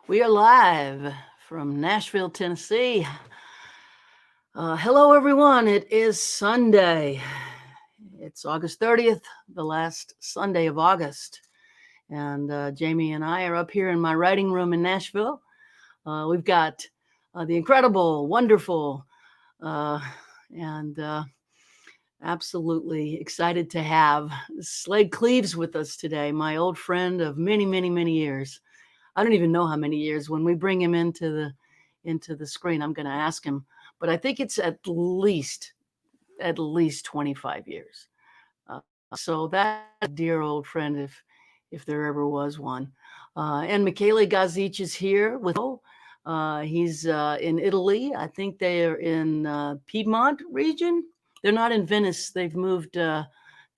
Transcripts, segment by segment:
We are live from Nashville, Tennessee. Hello, everyone. It is Sunday. It's August 30th, the last Sunday of August. And Jamie and I are up here in my writing room in Nashville. We've got the incredible, wonderful, uh, and absolutely excited to have Slaid Cleaves with us today, my old friend of many, many, many years. I don't even know how many years. When we bring him into the screen, I'm going to ask him, but I think it's at least 25 years. So that dear old friend, if there ever was one. And Michele Gazic is here with. He's in Italy. I think they are in Piedmont region. They're not in Venice. They've moved to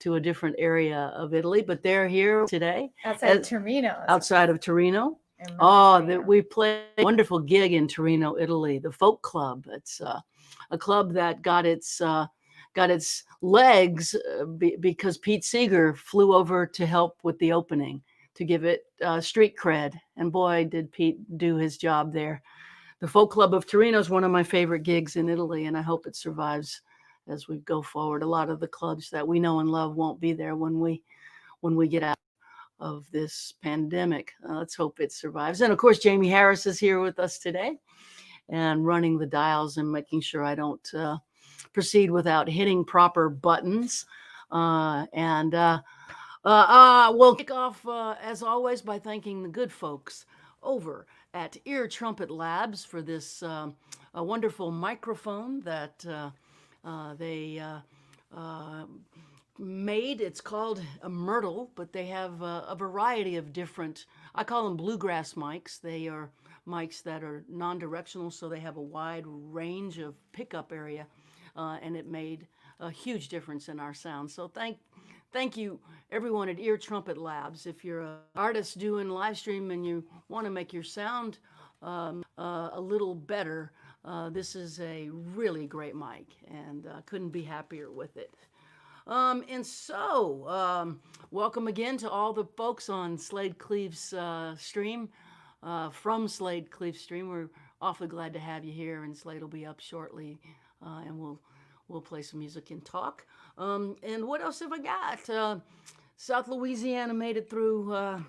a different area of Italy, but they're here today. Outside of Torino. Outside of Torino. In Oh, Torino. we played a wonderful gig in Torino, Italy, the Folk Club. It's a club that got its legs because Pete Seeger flew over to help with the opening to give it street cred. And boy, did Pete do his job there. The Folk Club of Torino is one of my favorite gigs in Italy, and I hope it survives as we go forward. A lot of the clubs that we know and love won't be there when we get out of this pandemic. Let's hope it survives. And of course, Jamie Harris is here with us today and running the dials and making sure I don't proceed without hitting proper buttons. We'll kick off, as always, by thanking the good folks over at Ear Trumpet Labs for this a wonderful microphone that they made. It's called a Myrtle, but they have a variety of different, I call them bluegrass mics. They are mics that are non-directional, so they have a wide range of pickup area, and it made a huge difference in our sound. So thank you everyone at Ear Trumpet Labs. If you're an artist doing live stream and you want to make your sound a little better, this is a really great mic, and couldn't be happier with it. Welcome again to all the folks on Slaid Cleaves stream. From Slaid Cleaves stream, we're awfully glad to have you here, and Slaid will be up shortly, and we'll play some music and talk. And what else have I got? South Louisiana made it through a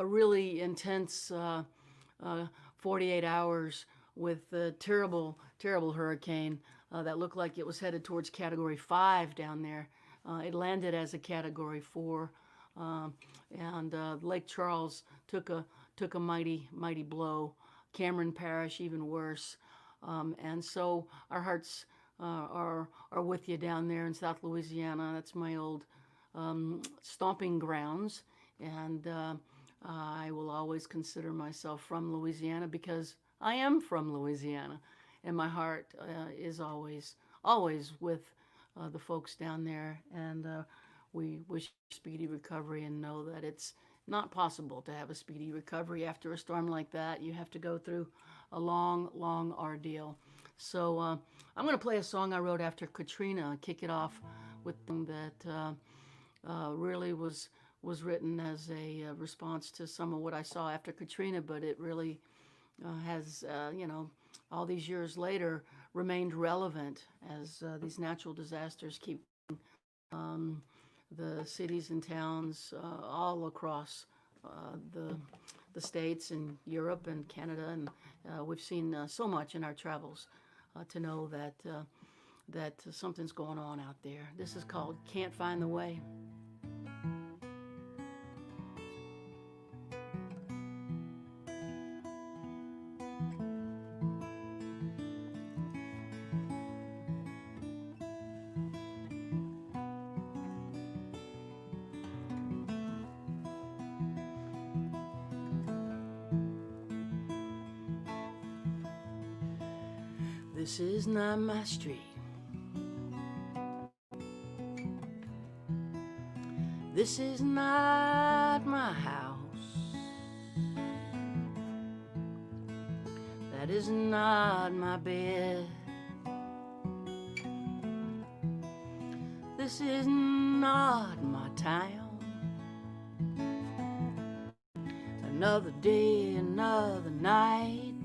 really intense 48 hours with a terrible, terrible hurricane that looked like it was headed towards Category 5 down there. It landed as a Category 4, and Lake Charles took a mighty, mighty blow. Cameron Parish even worse. And so our hearts are with you down there in South Louisiana. That's my old stomping grounds, and I will always consider myself from Louisiana because I am from Louisiana, and my heart is always with the folks down there, and we wish speedy recovery and know that it's not possible to have a speedy recovery after a storm like that. You have to go through a long, long ordeal. So I'm going to play a song I wrote after Katrina, kick it off with that really was written as a response to some of what I saw after Katrina, but it really has, all these years later, remained relevant as these natural disasters keep the cities and towns all across the states and Europe and Canada, and we've seen so much in our travels to know that something's going on out there. This is called "Can't Find the Way." This is not my street. This is not my house. That is not my bed. This is not my town. Another day, another night.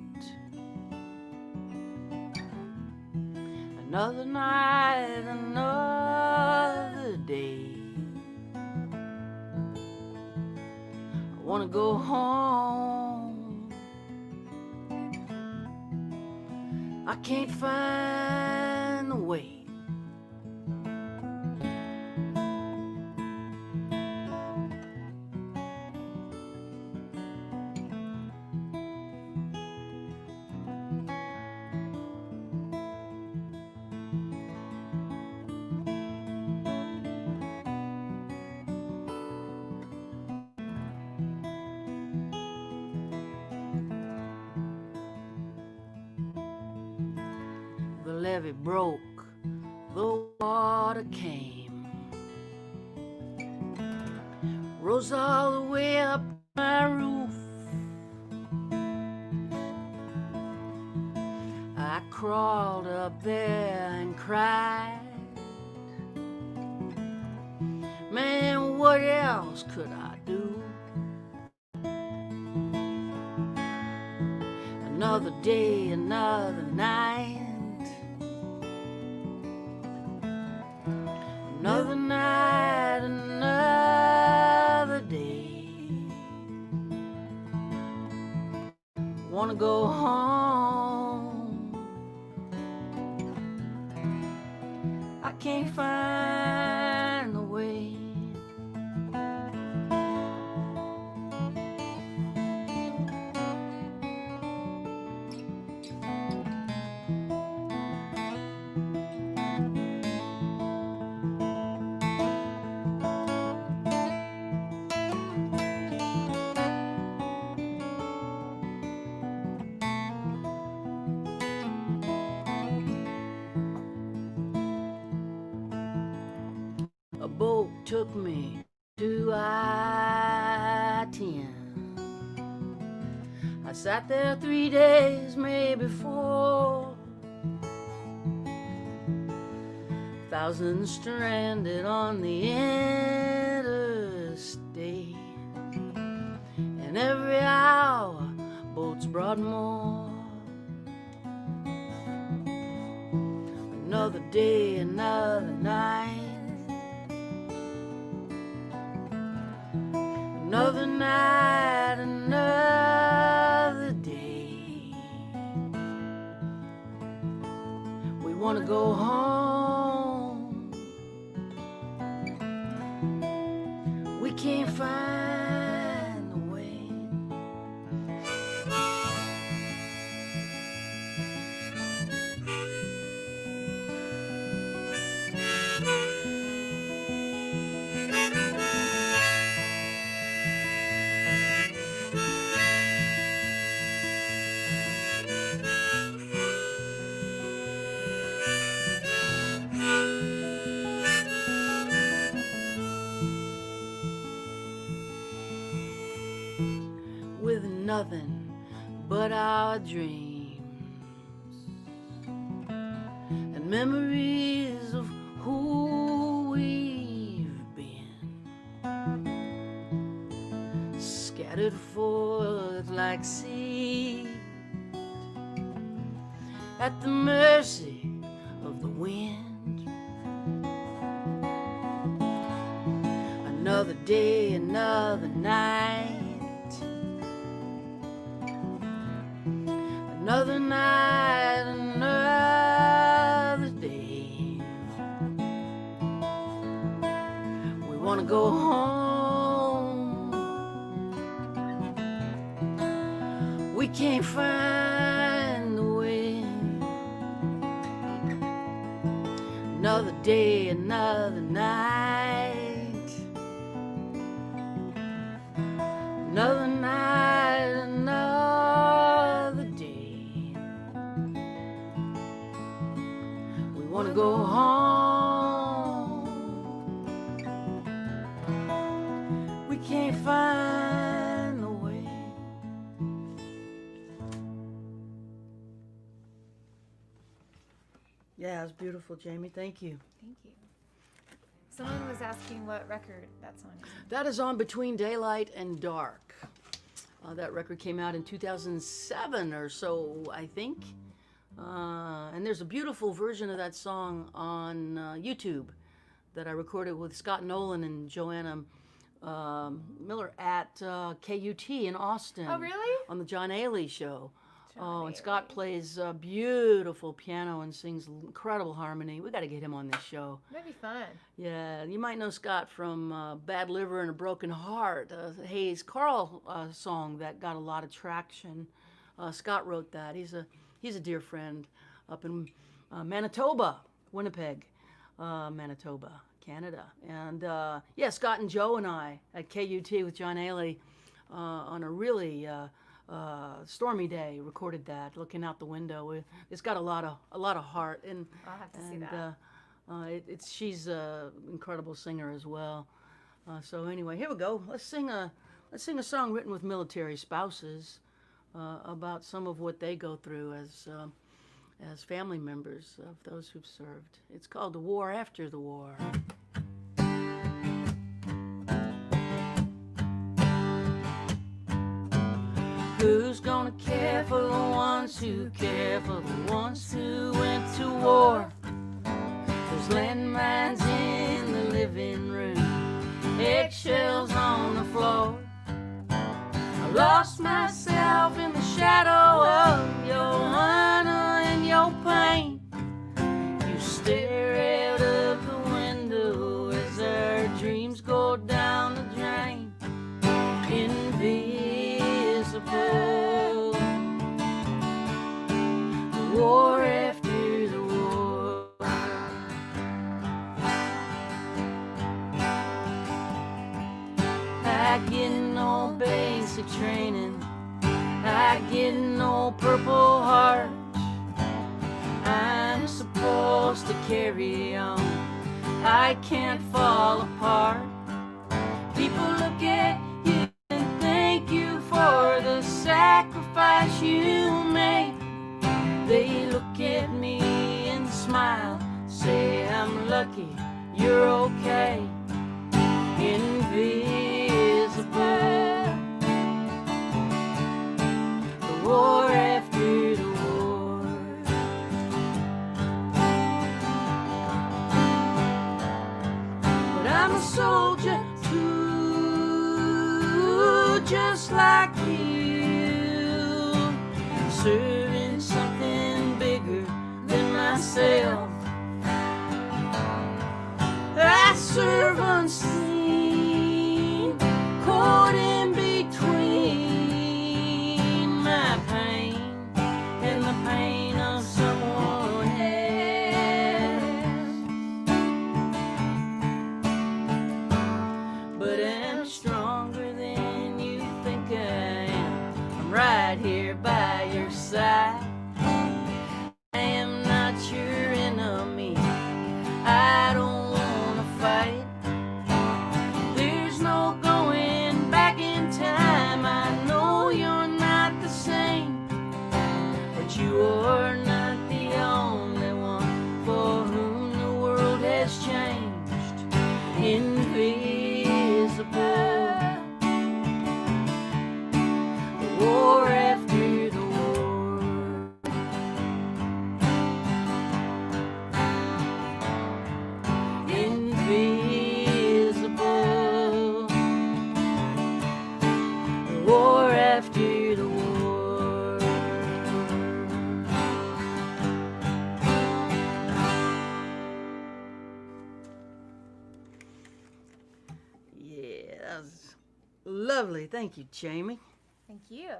Another night, another day. I wanna go home. I can't find the way. The levee broke, the water came, rose all the way up my roof. I crawled up there and cried. Man, what else could I do? Another day, another night. Another night, another day. Wanna go home. I can't find the way. A boat took me to I-10. I sat there 3 days, maybe 4. Thousands stranded on the interstate. And every hour, boats brought more. Another day, another night. Another night, another day. We wanna go home. We can't find the way. With nothing but our dreams and memories of who we've been, scattered forth like seed at the mercy of the wind. Another day, another night. Another night, another day. We wanna go home. We can't find the way. Another day, another night. Another night, another day. We wanna go home. We can't find the way. Yeah, it's beautiful, Jamie. Thank you. Thank you. Someone was asking what record that song is on. That is on Between Daylight and Dark. That record came out in 2007 or so, I think. And there's a beautiful version of that song on YouTube that I recorded with Scott Nolan and Joanna Miller at KUT in Austin. Oh, really? On the John Ailey show. John And Scott Ailey. plays beautiful piano and sings incredible harmony. We got to get him on this show. That'd be fun. Yeah, you might know Scott from Bad Liver and a Broken Heart, Hayes Carl song that got a lot of traction. Scott wrote that. He's a dear friend up in Manitoba, Winnipeg, Manitoba, Canada. And yeah, Scott and Joe and I at KUT with John Ailey on a really stormy day recorded that, looking out the window. It's got a lot of heart, and I'll have to see that. she's an incredible singer as well. So anyway, here we go. Let's sing a song written with military spouses about some of what they go through as family members of those who've served. It's called "The War After the War." Who's gonna care for the ones who care for the ones who went to war? There's landmines in the living room, eggshells on the floor. I lost myself in the shadow of your honor and your pain. You stare out of the window as our dreams go down the drain. Invisible, the war after the war. I get no basic training, I get no Purple Heart. I'm supposed to carry on, I can't fall apart. People look at you and thank you for the sacrifice you made. They look at me and smile, say I'm lucky, you're okay. Invisible, the war after the war. But I'm a soldier too, just like you, serving something bigger than myself. I serve unseen, caught in between my pain and the pain of someone else. But I'm stronger than you think I am. I'm right here by your side. I am not your enemy, I don't wanna fight. There's no going back in time, I know you're not the same. But you are not the only one for whom the world has changed. Invisible, the war after the war. Invisible, the war after the war. Yeah, that was lovely. Thank you, Jamie. Thank you.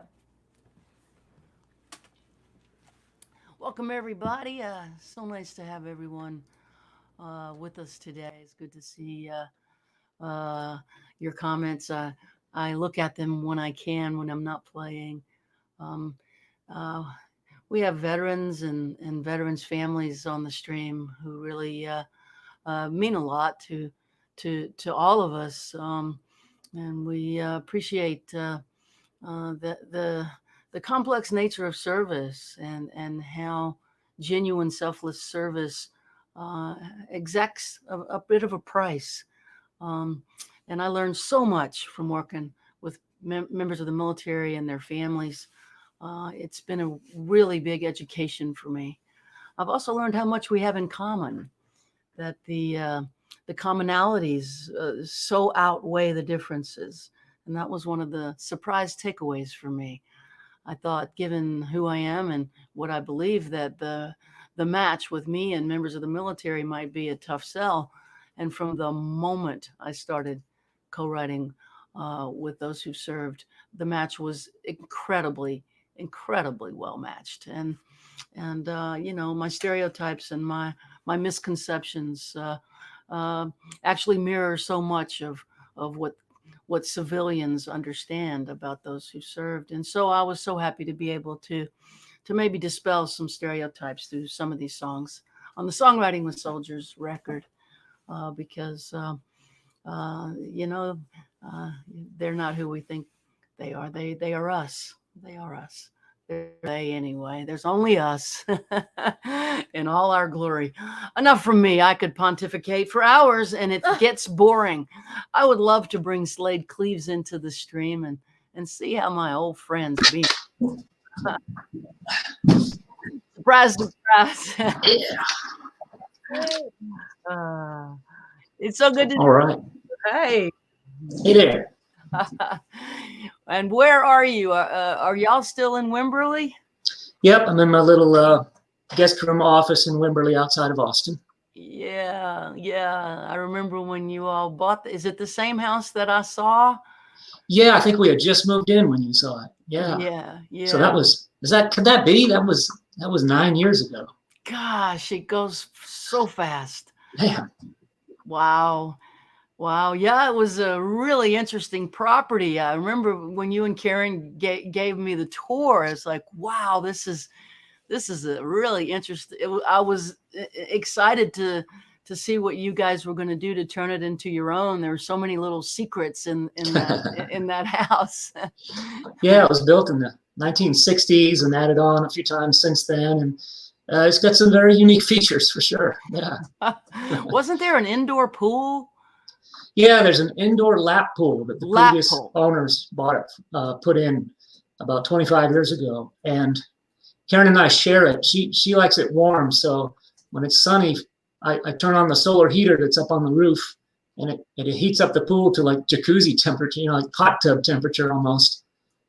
Welcome, everybody. So nice to have everyone with us today. It's good to see your comments. I look at them when I can, when I'm not playing. Um, uh, we have veterans and veterans families on the stream who really mean a lot to all of us, and we appreciate the complex nature of service and how genuine selfless service exacts a bit of a price. And I learned so much from working with members of the military and their families. It's been a really big education for me. I've also learned how much we have in common, that the commonalities so outweigh the differences. And that was one of the surprise takeaways for me. I thought, given who I am and what I believe, that the match with me and members of the military might be a tough sell. And from the moment I started co-writing with those who served, the match was incredibly, incredibly well matched. And you know, my stereotypes and my misconceptions actually mirror so much of what civilians understand about those who served. And so I was so happy to be able to maybe dispel some stereotypes through some of these songs on the Songwriting with Soldiers record, because you know, they're not who we think they are. They are us. They are us. They're they anyway. There's only us in all our glory. Enough from me. I could pontificate for hours and it gets boring. I would love to bring Slaid Cleaves into the stream and see how my old friends be. Surprise, surprise. It's so good to All right. Hey. Hey there. And where are you? Are y'all still in Wimberley? Yep, I'm in my little guest room office in Wimberley outside of Austin. Yeah, yeah. I remember when you all bought. Is it the same house that I saw? Yeah, I think we had just moved in when you saw it. Yeah. Yeah, yeah. So could that be? That was 9 years ago. Gosh, it goes so fast. Man. Wow. Wow. Yeah, it was a really interesting property. I remember when you and Karen gave me the tour, it's like, wow, this is a really interesting. I was excited to see what you guys were going to do to turn it into your own. There were so many little secrets in that in that house. Yeah, it was built in the 1960s and added on a few times since then, and it's got some very unique features for sure. Yeah. Wasn't there an indoor pool? Yeah, there's an indoor lap pool that the previous owners put in about 25 years ago. And Karen and I share it. She likes it warm, so when it's sunny, I turn on the solar heater that's up on the roof, and it heats up the pool to like jacuzzi temperature, you know, like hot tub temperature almost.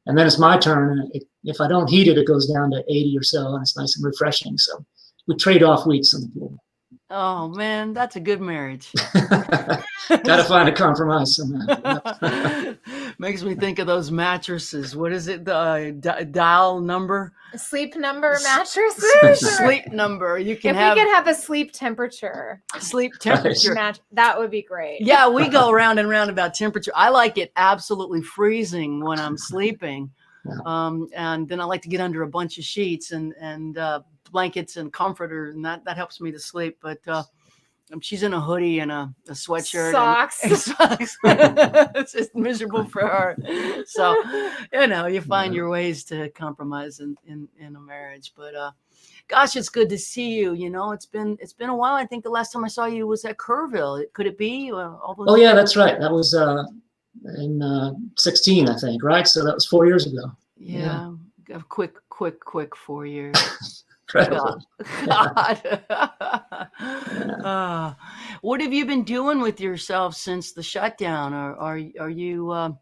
And then it's my turn, and if I don't heat it, it goes down to 80 or so, and it's nice and refreshing. So we trade off weeks in the pool. Oh man, that's a good marriage. Gotta find a compromise somehow. Makes me think of those mattresses. What is it? The dial number? Sleep number mattresses? Sleep number. You can we could have a sleep temperature. Sleep temperature. That would be great. Yeah, we go round and round about temperature. I like it absolutely freezing when I'm sleeping. Yeah. And then I like to get under a bunch of sheets and blankets and comforter, and that helps me to sleep. But she's in a hoodie and a sweatshirt, socks. And socks. It's just miserable for her. So you know, you find your ways to compromise in a marriage. But gosh, it's good to see you. You know, it's been a while. I think the last time I saw you was at Kerrville. Could it be? Oh yeah, that's right. That was in 16, I think. Right. So that was 4 years ago. Yeah. A quick 4 years. Incredible. God. What have you been doing with yourself since the shutdown? Are you are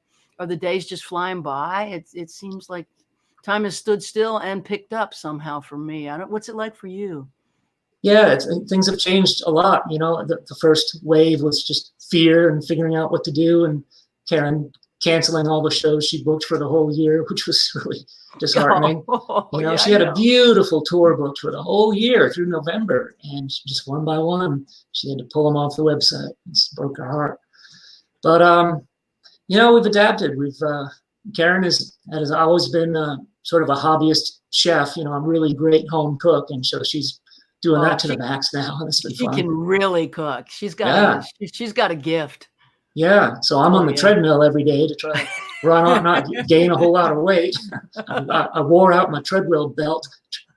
the days just flying by? It seems like time has stood still and picked up somehow for me. What's it like for you? Yeah, things have changed a lot. You know, the first wave was just fear and figuring out what to do, and Karen canceling all the shows she booked for the whole year, which was really disheartening. You know, she had a beautiful tour booked for the whole year through November, and just one by one, she had to pull them off the website. It broke her heart. But you know, we've adapted. Karen has always been sort of a hobbyist chef. You know, I'm a really great home cook, and so she's doing that to the max now. And it's been fun. She can really cook. She's got a gift. Yeah, so I'm on the treadmill every day to try to run on, not gain a whole lot of weight. I wore out my treadmill belt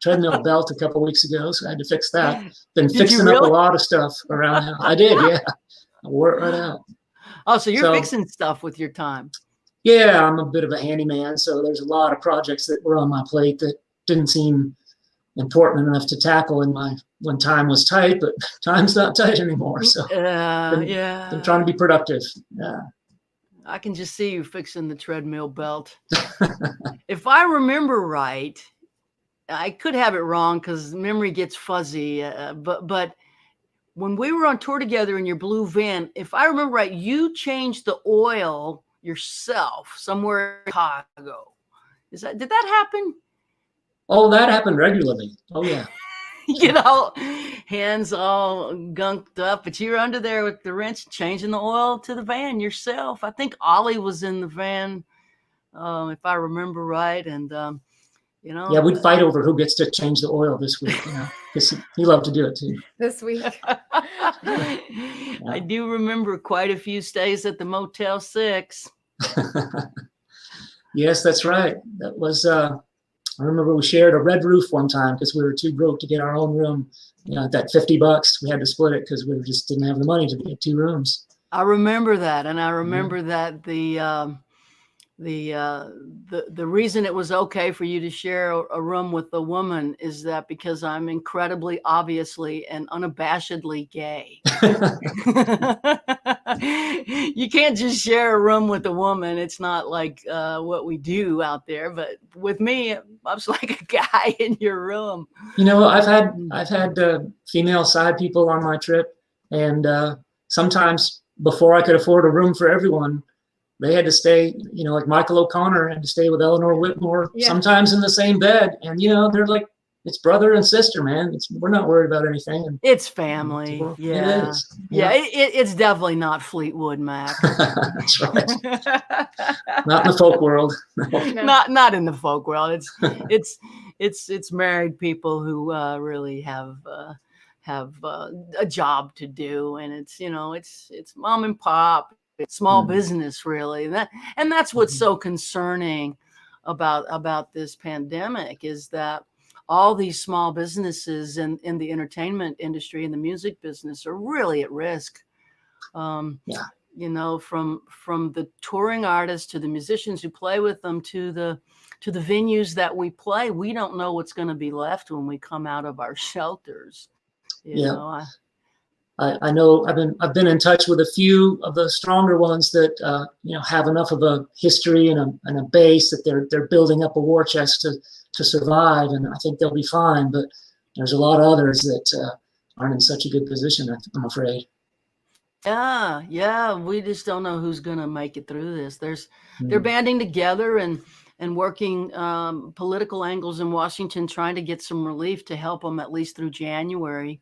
a couple of weeks ago, so I had to fix that. Been fixing up a lot of stuff around now. I did, yeah. I wore it right out. Oh, so you're fixing stuff with your time. Yeah, I'm a bit of a handyman, so there's a lot of projects that were on my plate that didn't seem important enough to tackle in my when time was tight, but time's not tight anymore. So been trying to Yeah. be productive. Yeah. I can just see you fixing the treadmill belt. If I remember right, I could have it wrong because memory gets fuzzy. But when we were on tour together in your blue van, if I remember right, you changed the oil yourself somewhere in Chicago. Did that happen? Oh, that happened regularly. Oh yeah. You know, hands all gunked up, but you were under there with the wrench changing the oil to the van yourself. I think Ollie was in the van, if I remember right, and you Yeah, know. we'd fight over who gets to change the oil this week, because he loved to do it too. This week. I do remember quite a few stays at the Motel 6. Yes, that's right. That was I remember we shared a red roof one time because we were too broke to get our own room. That $50, we had to split it because we just didn't have the money to get 2 rooms. I remember that, and I remember that the reason it was okay for you to share a room with a woman is that because I'm incredibly obviously and unabashedly gay. You can't just share a room with a woman. It's not like what we do out there. But with me, I was like a guy in your room. I've had female side people on my trip, and sometimes before I could afford a room for everyone, they had to stay, like Michael O'Connor had to stay with Eleanor Whitmore, sometimes in the same bed. And, they're like, it's brother and sister, man. We're not worried about anything. And, it's family. Yeah. It is. Yeah. It's definitely not Fleetwood Mac. That's right. Not in the folk world. No. Not in the folk world. It's married people who really have a job to do. And it's mom and pop. It's small business, really, and that's what's so concerning about this pandemic is that all these small businesses in the entertainment industry and the music business are really at risk. From the touring artists to the musicians who play with them to the venues that we play, we don't know what's going to be left when we come out of our shelters. I know I've been in touch with a few of the stronger ones that have enough of a history and a base that they're building up a war chest to survive, and I think they'll be fine. But there's a lot of others that aren't in such a good position, I'm afraid. Yeah, we just don't know who's gonna make it through this. They're banding together and working political angles in Washington, trying to get some relief to help them at least through January.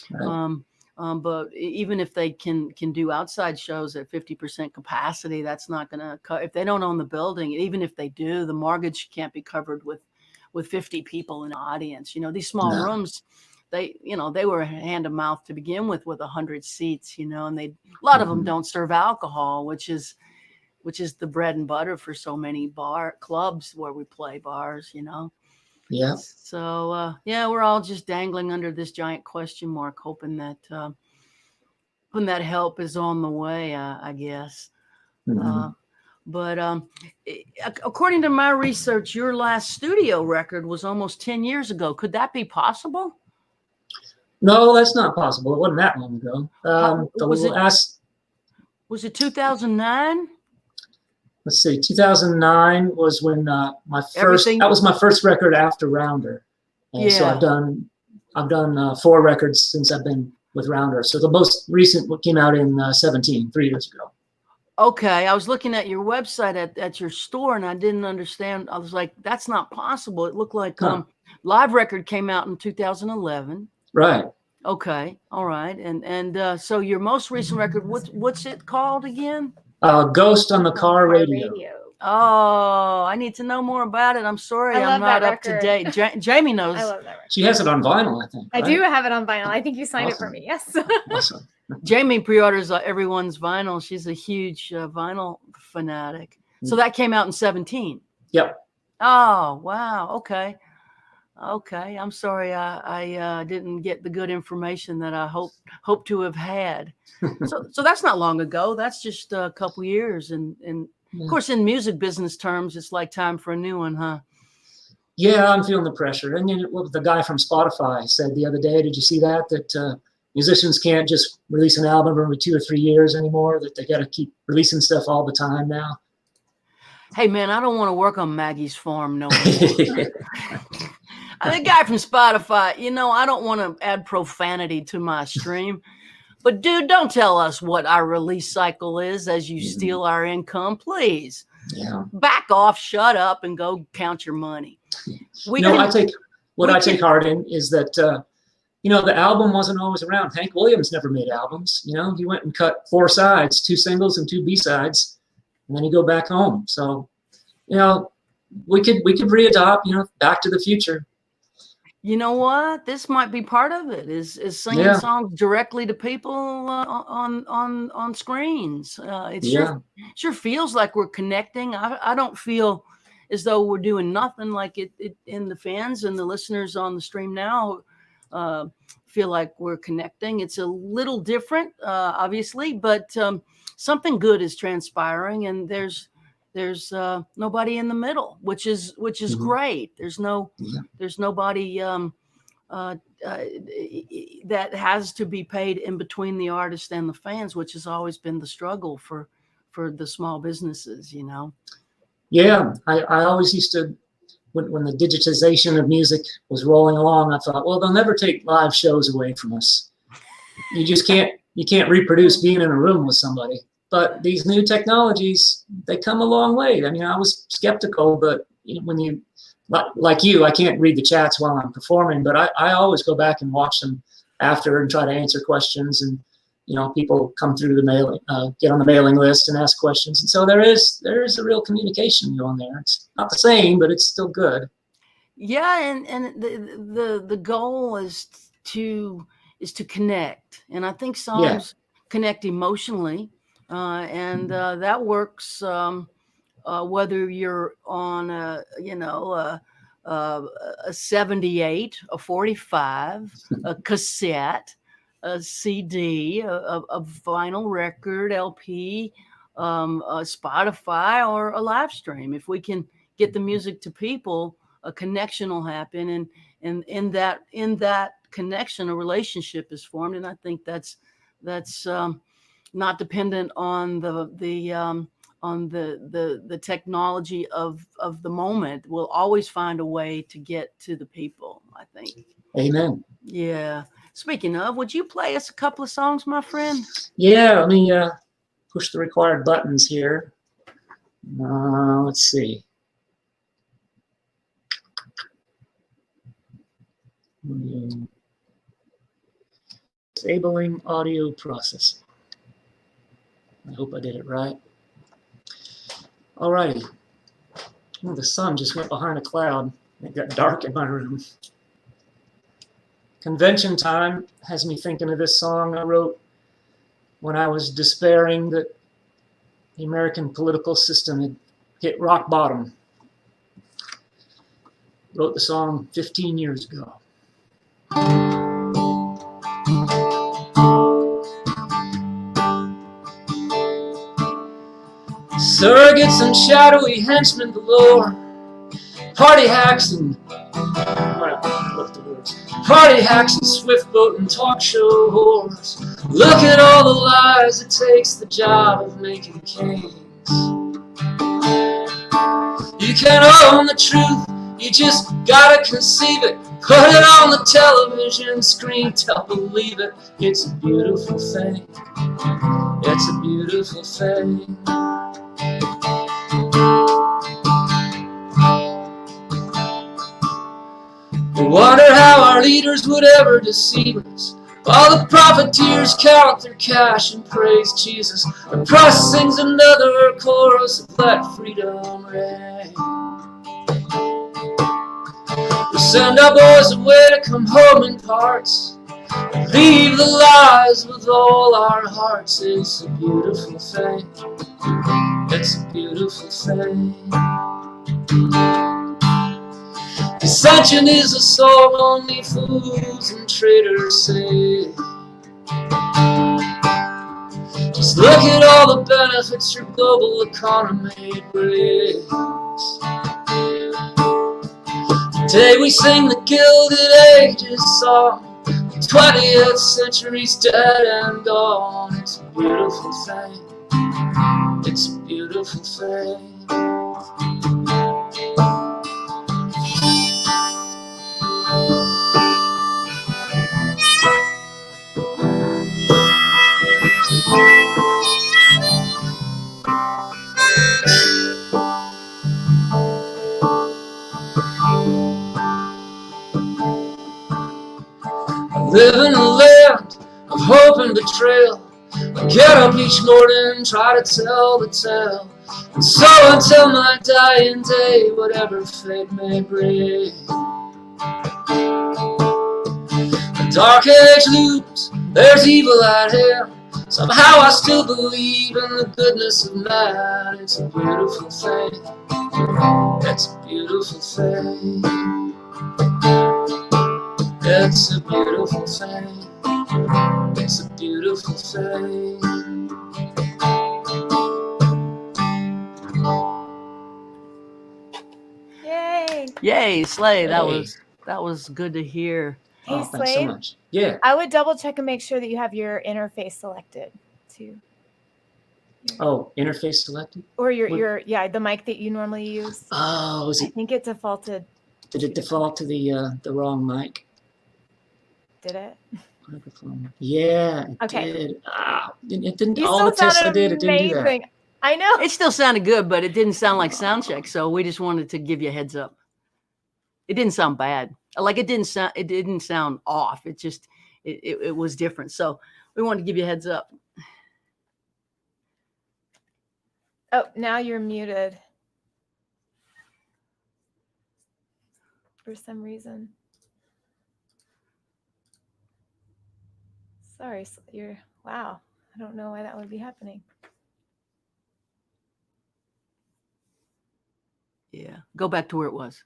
Right. But even if they can do outside shows at 50% capacity, that's not going to if they don't own the building. Even if they do, the mortgage can't be covered with 50 people in the audience. These small rooms, they were hand to mouth to begin with 100 seats. And a lot of them don't serve alcohol, which is the bread and butter for so many clubs where we play bars. Yeah. So we're all just dangling under this giant question mark, hoping that help is on the way. I guess. But according to my research, your last studio record was almost 10 years ago. Could that be possible? No, that's not possible. It wasn't that long ago. Was it 2009? Let's see, 2009 was when that was my first record after Rounder. And so I've done 4 records since I've been with Rounder. So the most recent came out in 17, 3 years ago. Okay. I was looking at your website at your store and I didn't understand. I was like, that's not possible. It looked like Live Record came out in 2011. Right. Okay. All right. And so your most recent record, what's it called again? Ghost on the Car Radio. Oh, I need to know more about it. I'm sorry, I'm not up to date. Jamie knows. I love that record. She has it on vinyl, I think. I do have it on vinyl. I think you signed it for me. Yes. Awesome. Jamie pre-orders everyone's vinyl. She's a huge vinyl fanatic. So that came out in 17. Yep. Oh, wow. Okay. I'm sorry. I didn't get the good information that I hope to have had. So that's not long ago. That's just a couple years. And Of course, in music business terms, it's like time for a new one, huh? Yeah, I'm feeling the pressure. And you know, what the guy from Spotify said the other day, did you see that? That musicians can't just release an album every 2 or 3 years anymore, that they got to keep releasing stuff all the time now. Hey, man, I don't want to work on Maggie's farm no more. The guy from Spotify, you know, I don't want to add profanity to my stream. But, dude, don't tell us what our release cycle is as you steal our income, please. Yeah. Back off, shut up, and go count your money. I take heart in is that, you know, the album wasn't always around. Hank Williams never made albums. You know, he went and cut 4 sides, 2 singles and 2 B-sides, and then he go back home. So, you know, we could readopt, you know, Back to the Future. You know what? This might be part of it. Is singing songs directly to people on screens. It sure feels like we're connecting. I don't feel as though we're doing nothing. Like it and the fans and the listeners on the stream now feel like we're connecting. It's a little different, obviously, but something good is transpiring, and there's nobody in the middle, which is great. There's nobody that has to be paid in between the artist and the fans, which has always been the struggle for the small businesses, you know. Yeah, I always used to, when the digitization of music was rolling along, I thought, well, they'll never take live shows away from us. You can't reproduce being in a room with somebody. But these new technologies, they come a long way. I mean, I was skeptical, but when you, like you, I can't read the chats while I'm performing, but I always go back and watch them after and try to answer questions. And, you know, people come through the mailing, get on the mailing list and ask questions. And so there is a real communication going there. It's not the same, but it's still good. Yeah, and the goal is to connect. And I think songs connect emotionally. And that works whether you're on a 78, a 45, a cassette, a CD, a vinyl record, LP, a Spotify, or a live stream. If we can get the music to people, a connection will happen, and in that connection, a relationship is formed. And I think that's not dependent on the technology of the moment. We'll always find a way to get to the people, I think. Amen. Yeah. Speaking of, would you play us a couple of songs, my friend? Yeah, let me push the required buttons here. Let's see. Disabling audio processing. I hope I did it right. All righty. Oh, the sun just went behind a cloud. It got dark in my room. Convention time has me thinking of this song I wrote when I was despairing that the American political system had hit rock bottom. Wrote the song 15 years ago. Surrogates and shadowy henchmen galore, party hacks and party hacks and swift boat and talk show whores. Look at all the lies it takes the job of making kings. You can't own the truth, you just gotta conceive it. Put it on the television screen, tell believe it. It's a beautiful thing. It's a beautiful thing. We wonder how our leaders would ever deceive us. While the profiteers count their cash and praise Jesus, the press sings another chorus of let freedom ring. We send our boys away to come home in parts, leave the lies with all our hearts. It's a beautiful thing. It's a beautiful thing. Dissension is a song only fools and traitors say. Just Look at all the benefits your global economy brings. Today we sing the Gilded Ages song. The 20th century's dead and gone. It's a beautiful thing. It's a beautiful thing. I live in a land of hope and betrayal. I get up each morning, try to tell the tale. And so until my dying day, whatever fate may bring. The dark age looms, there's evil at hand. Somehow I still believe in the goodness of man. It's a beautiful thing. It's a beautiful thing. It's a beautiful thing. It's a beautiful thing. Yay. Yay, Slaid. Hey. That was good to hear. Hey, Oh, thanks so Slaid. much. Yeah. I would double check and make sure that you have your interface selected too. Oh, interface selected? Or What? your the mic that you normally use. Oh, I think it defaulted. did it default to the wrong mic? Did it? Microphone. Yeah, it Okay. did. It didn't. You All the still tests I sounded did, it didn't do that. amazing. I know. It still sounded good, but it didn't sound like sound check. So we just wanted to give you a heads up. It didn't sound bad. Like it didn't sound off. It just it was different. So we wanted to give you a heads up. Oh, now you're muted. For some reason. Sorry, wow. I don't know why that would be happening. Yeah. Go back to where it was.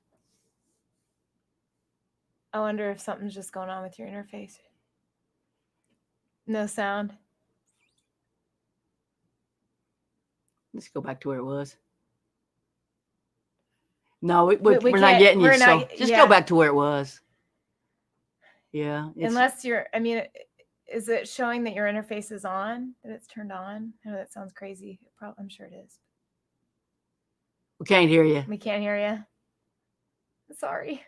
I wonder if something's just going on with your interface. No sound. Let's go back to where it was. No, we're not can't- getting you. we're So not- just yeah. go back to where it was. Yeah. Unless is it showing that your interface is on? That it's turned on? I know that sounds crazy. I'm sure it is. we can't hear you. We can't hear you. Sorry.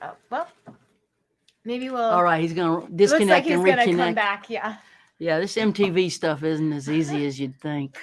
Oh, well, maybe we'll. All right, he's gonna Looks like disconnect he's and gonna reconnect. come back. Yeah. Yeah, this MTV stuff isn't as easy as you'd think.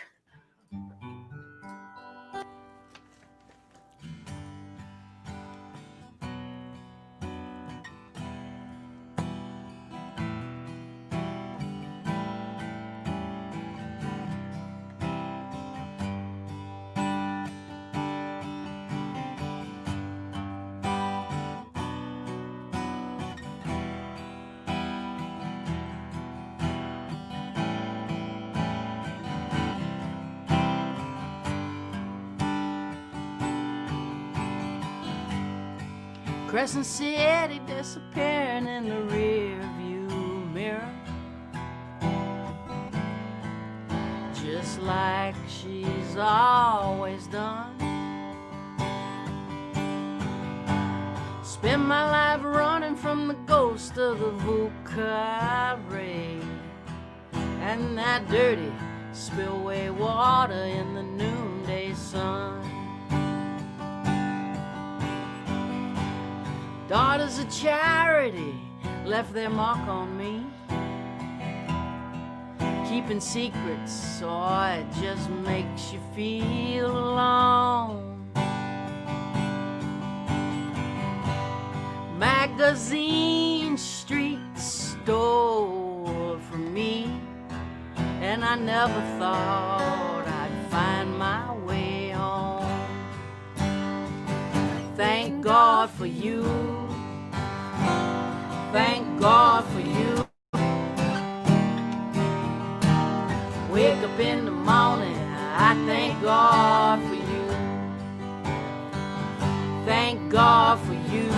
Crescent City disappearing in the rear view mirror, just like she's always done. Spend my life running from the ghost of the Vucare and that dirty spillway water in the noonday sun. Daughters of Charity left their mark on me, keeping secrets, so it just makes you feel alone. Magazine streets stole from me, and I never thought I'd find my way home. Thank God for you. Thank God for you. Wake up in the morning, I thank God for you. Thank God for you.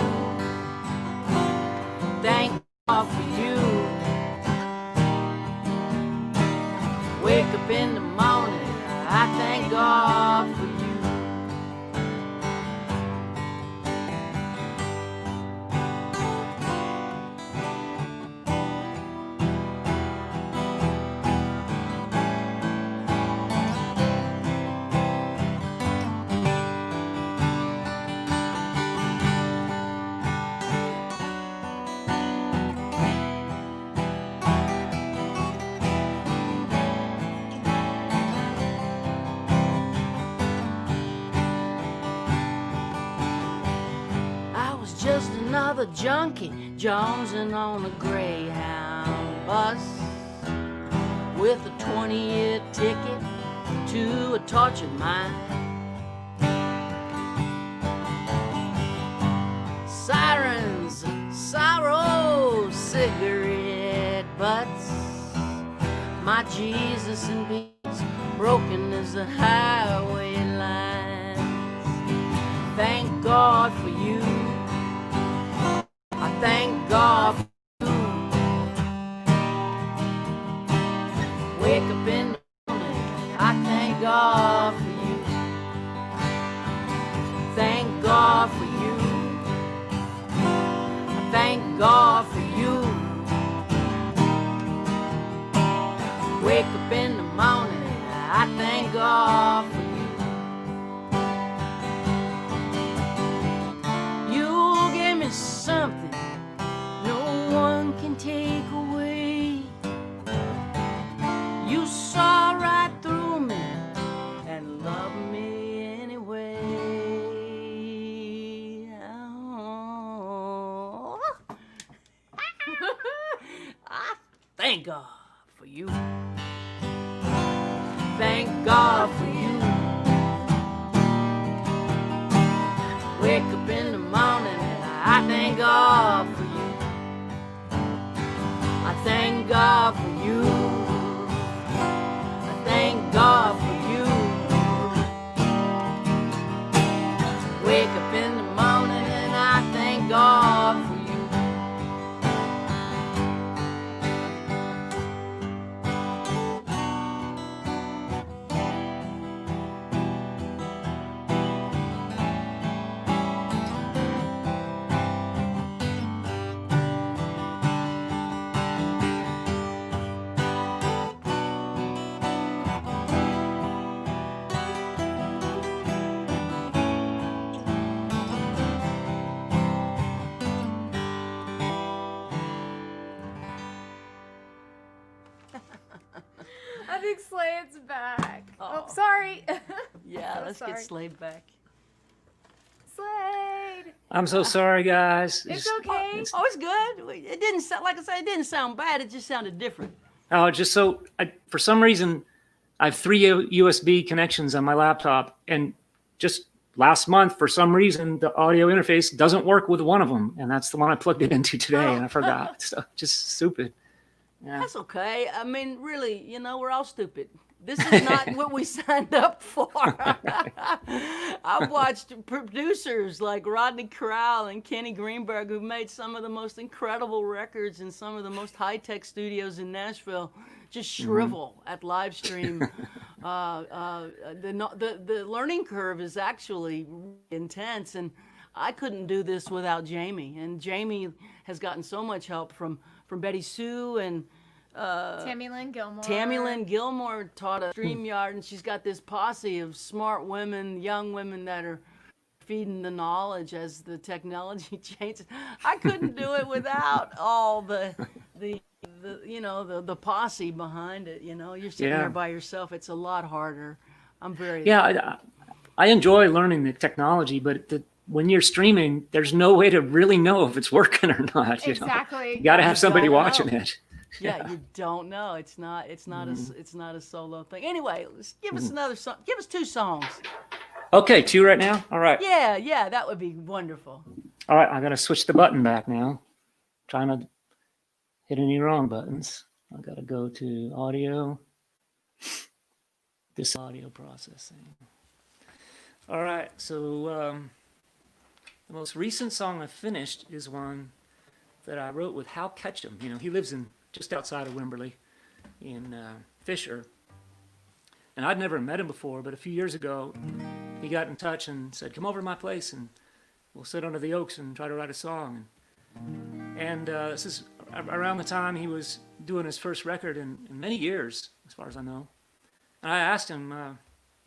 another junkie jonesing on a Greyhound bus with a 20-year ticket to a tortured mind. Sirens, sorrow, cigarette butts. My Jesus and peace, broken as the highway lines. Thank God for you. I thank God for you. Wake up in the morning, I thank God for you. Thank God for you. I thank God for you. Wake up in the morning, I thank God for you. You gave me something no one can take away. You saw right through me and loved me anyway. Oh. I thank God for you. Thank God for you. Wake up in the morning and I thank God for you. I thank God for you. I thank God for you. Wake up in the morning and I thank God for you. I think Slade's back. Oh. Oh, sorry. Yeah, So let's sorry. get Slaid back. Slade. I'm so sorry, guys. It's okay. Oh, it's good. It didn't sound, like I said, it didn't sound bad. It just sounded different. Oh, just so for some reason, I have 3 USB connections on my laptop, and just last month, for some reason, the audio interface doesn't work with one of them, and that's the one I plugged it into today, and I forgot. So just stupid. Yeah. That's okay. I mean, really, you know, we're all stupid. This is not what we signed up for. I've watched producers like Rodney Crowell and Kenny Greenberg who've made some of the most incredible records in some of the most high-tech studios in Nashville just shrivel at live stream. The learning curve is actually intense, and I couldn't do this without Jamie. And Jamie has gotten so much help from Betty Sue and Tammy Lynn Gilmore. Tammy Lynn Gilmore taught a StreamYard, and she's got this posse of smart women, young women that are feeding the knowledge as the technology changes. I couldn't do it without all the you know, the posse behind it. You know, you're sitting there by yourself. It's a lot harder. I'm very I enjoy learning the technology, but when you're streaming, there's no way to really know if it's working or not. You know? Exactly. You got to have somebody don't know. watching it. Yeah, you don't know. It's not a solo thing. Anyway, give us another song. Give us 2 songs. Okay, 2 right now. All right. Yeah, that would be wonderful. All right, I got to switch the button back now. Trying to hit any wrong buttons. I got to go to audio. This audio processing. All right, so the most recent song I finished is one that I wrote with Hal Ketchum. You know, he lives in just outside of Wimberley in Fisher. And I'd never met him before, but a few years ago, he got in touch and said, come over to my place and we'll sit under the oaks and try to write a song. And this is around the time he was doing his first record in many years, as far as I know. And I asked him,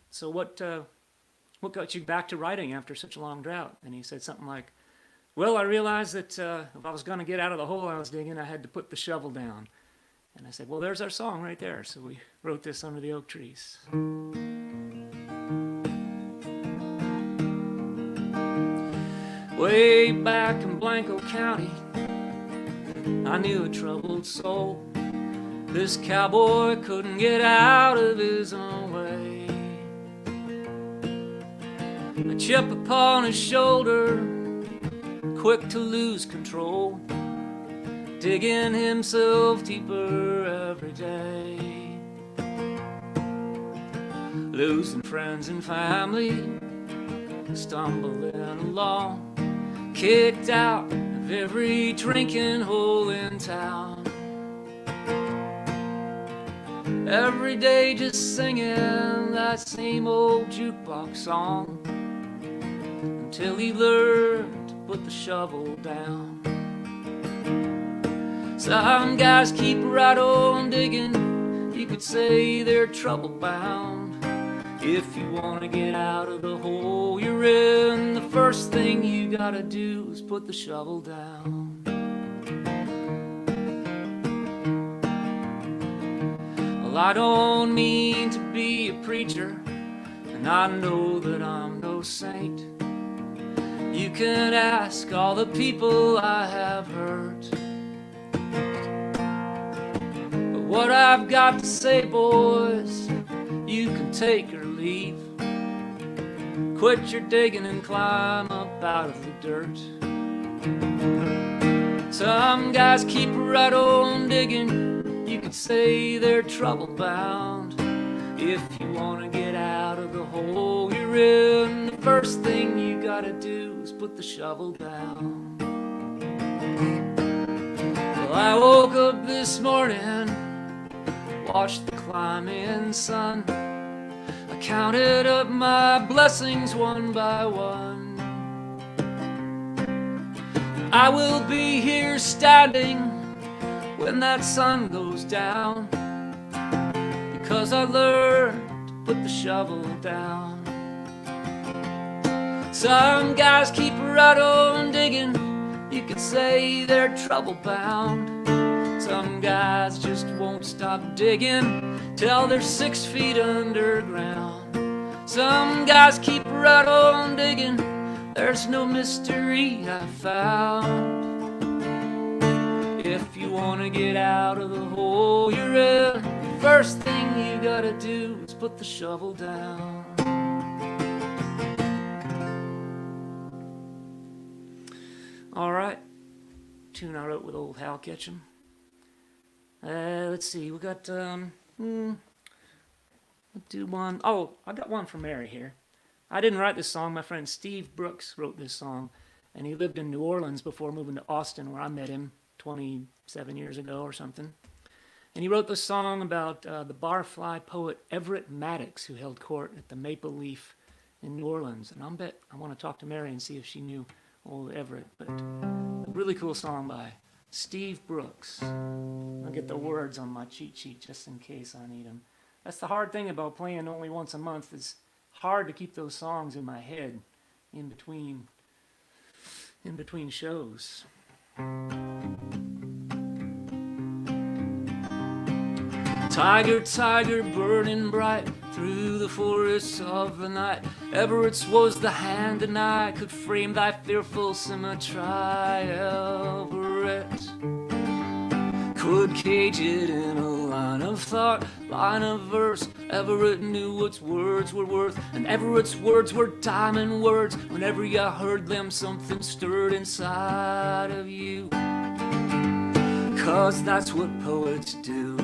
so what got you back to writing after such a long drought? And he said something like, well, I realized that if I was going to get out of the hole I was digging, I had to put the shovel down. And I said, well, there's our song right there. So we wrote this under the oak trees. Way back in Blanco County, I knew a troubled soul. This cowboy couldn't get out of his own way. A chip upon his shoulder, quick to lose control, digging himself deeper every day. Losing friends and family, stumbling along, kicked out of every drinking hole in town. Every day just singing that same old jukebox song, until he learned to put the shovel down. Some guys keep right on digging, you could say they're trouble bound. If you want to get out of the hole you're in, the first thing you gotta do is put the shovel down. Well, I don't mean to be a preacher, and I know that I'm no saint. You can ask all the people I have hurt. But what I've got to say, boys, you can take or leave. Quit your digging and climb up out of the dirt. Some guys keep right on digging, you could say they're trouble bound. If you want to get out of the hole you're in, the first thing you gotta do is put the shovel down. Well, I woke up this morning, watched the climbing sun. I counted up my blessings one by one. I will be here standing when that sun goes down, because I learned to put the shovel down. Some guys keep right on digging, you could say they're trouble bound. Some guys just won't stop digging till they're 6 feet underground. Some guys keep right on digging, there's no mystery I found. If you want to get out of the hole you're in, the first thing you gotta do is put the shovel down. All right, tune I wrote with old Hal Ketchum. Let's see, we got, do one. Oh, I got one from Mary here. I didn't write this song. My friend Steve Brooks wrote this song, and he lived in New Orleans before moving to Austin, where I met him 27 years ago or something. And he wrote this song about the barfly poet Everett Maddox, who held court at the Maple Leaf in New Orleans. And I want to talk to Mary and see if she knew old Everett. But a really cool song by Steve Brooks. I'll get the words on my cheat sheet just in case I need them. That's the hard thing about playing only once a month. It's hard to keep those songs in my head in between shows. Tiger, tiger, burning bright through the forests of the night. Everett's was the hand, and I could frame thy fearful symmetry. Everett could cage it in a line of thought, line of verse. Everett knew what words were worth, and Everett's words were diamond words. Whenever you heard them, something stirred inside of you, 'cause that's what poets do.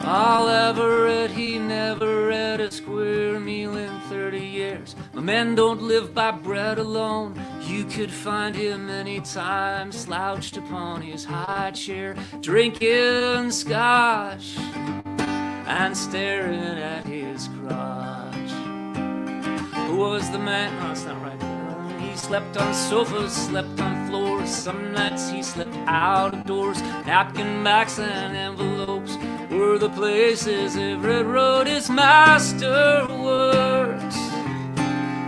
All Everett, he never ate a square meal in 30 years. My men don't live by bread alone. You could find him anytime, slouched upon his high chair, drinking scotch and staring at his crotch. Who was the man? No, that's not right. He slept on sofas, slept on floors. Some nights he slept out of doors. Napkin backs and envelopes were the places Everett wrote his masterworks.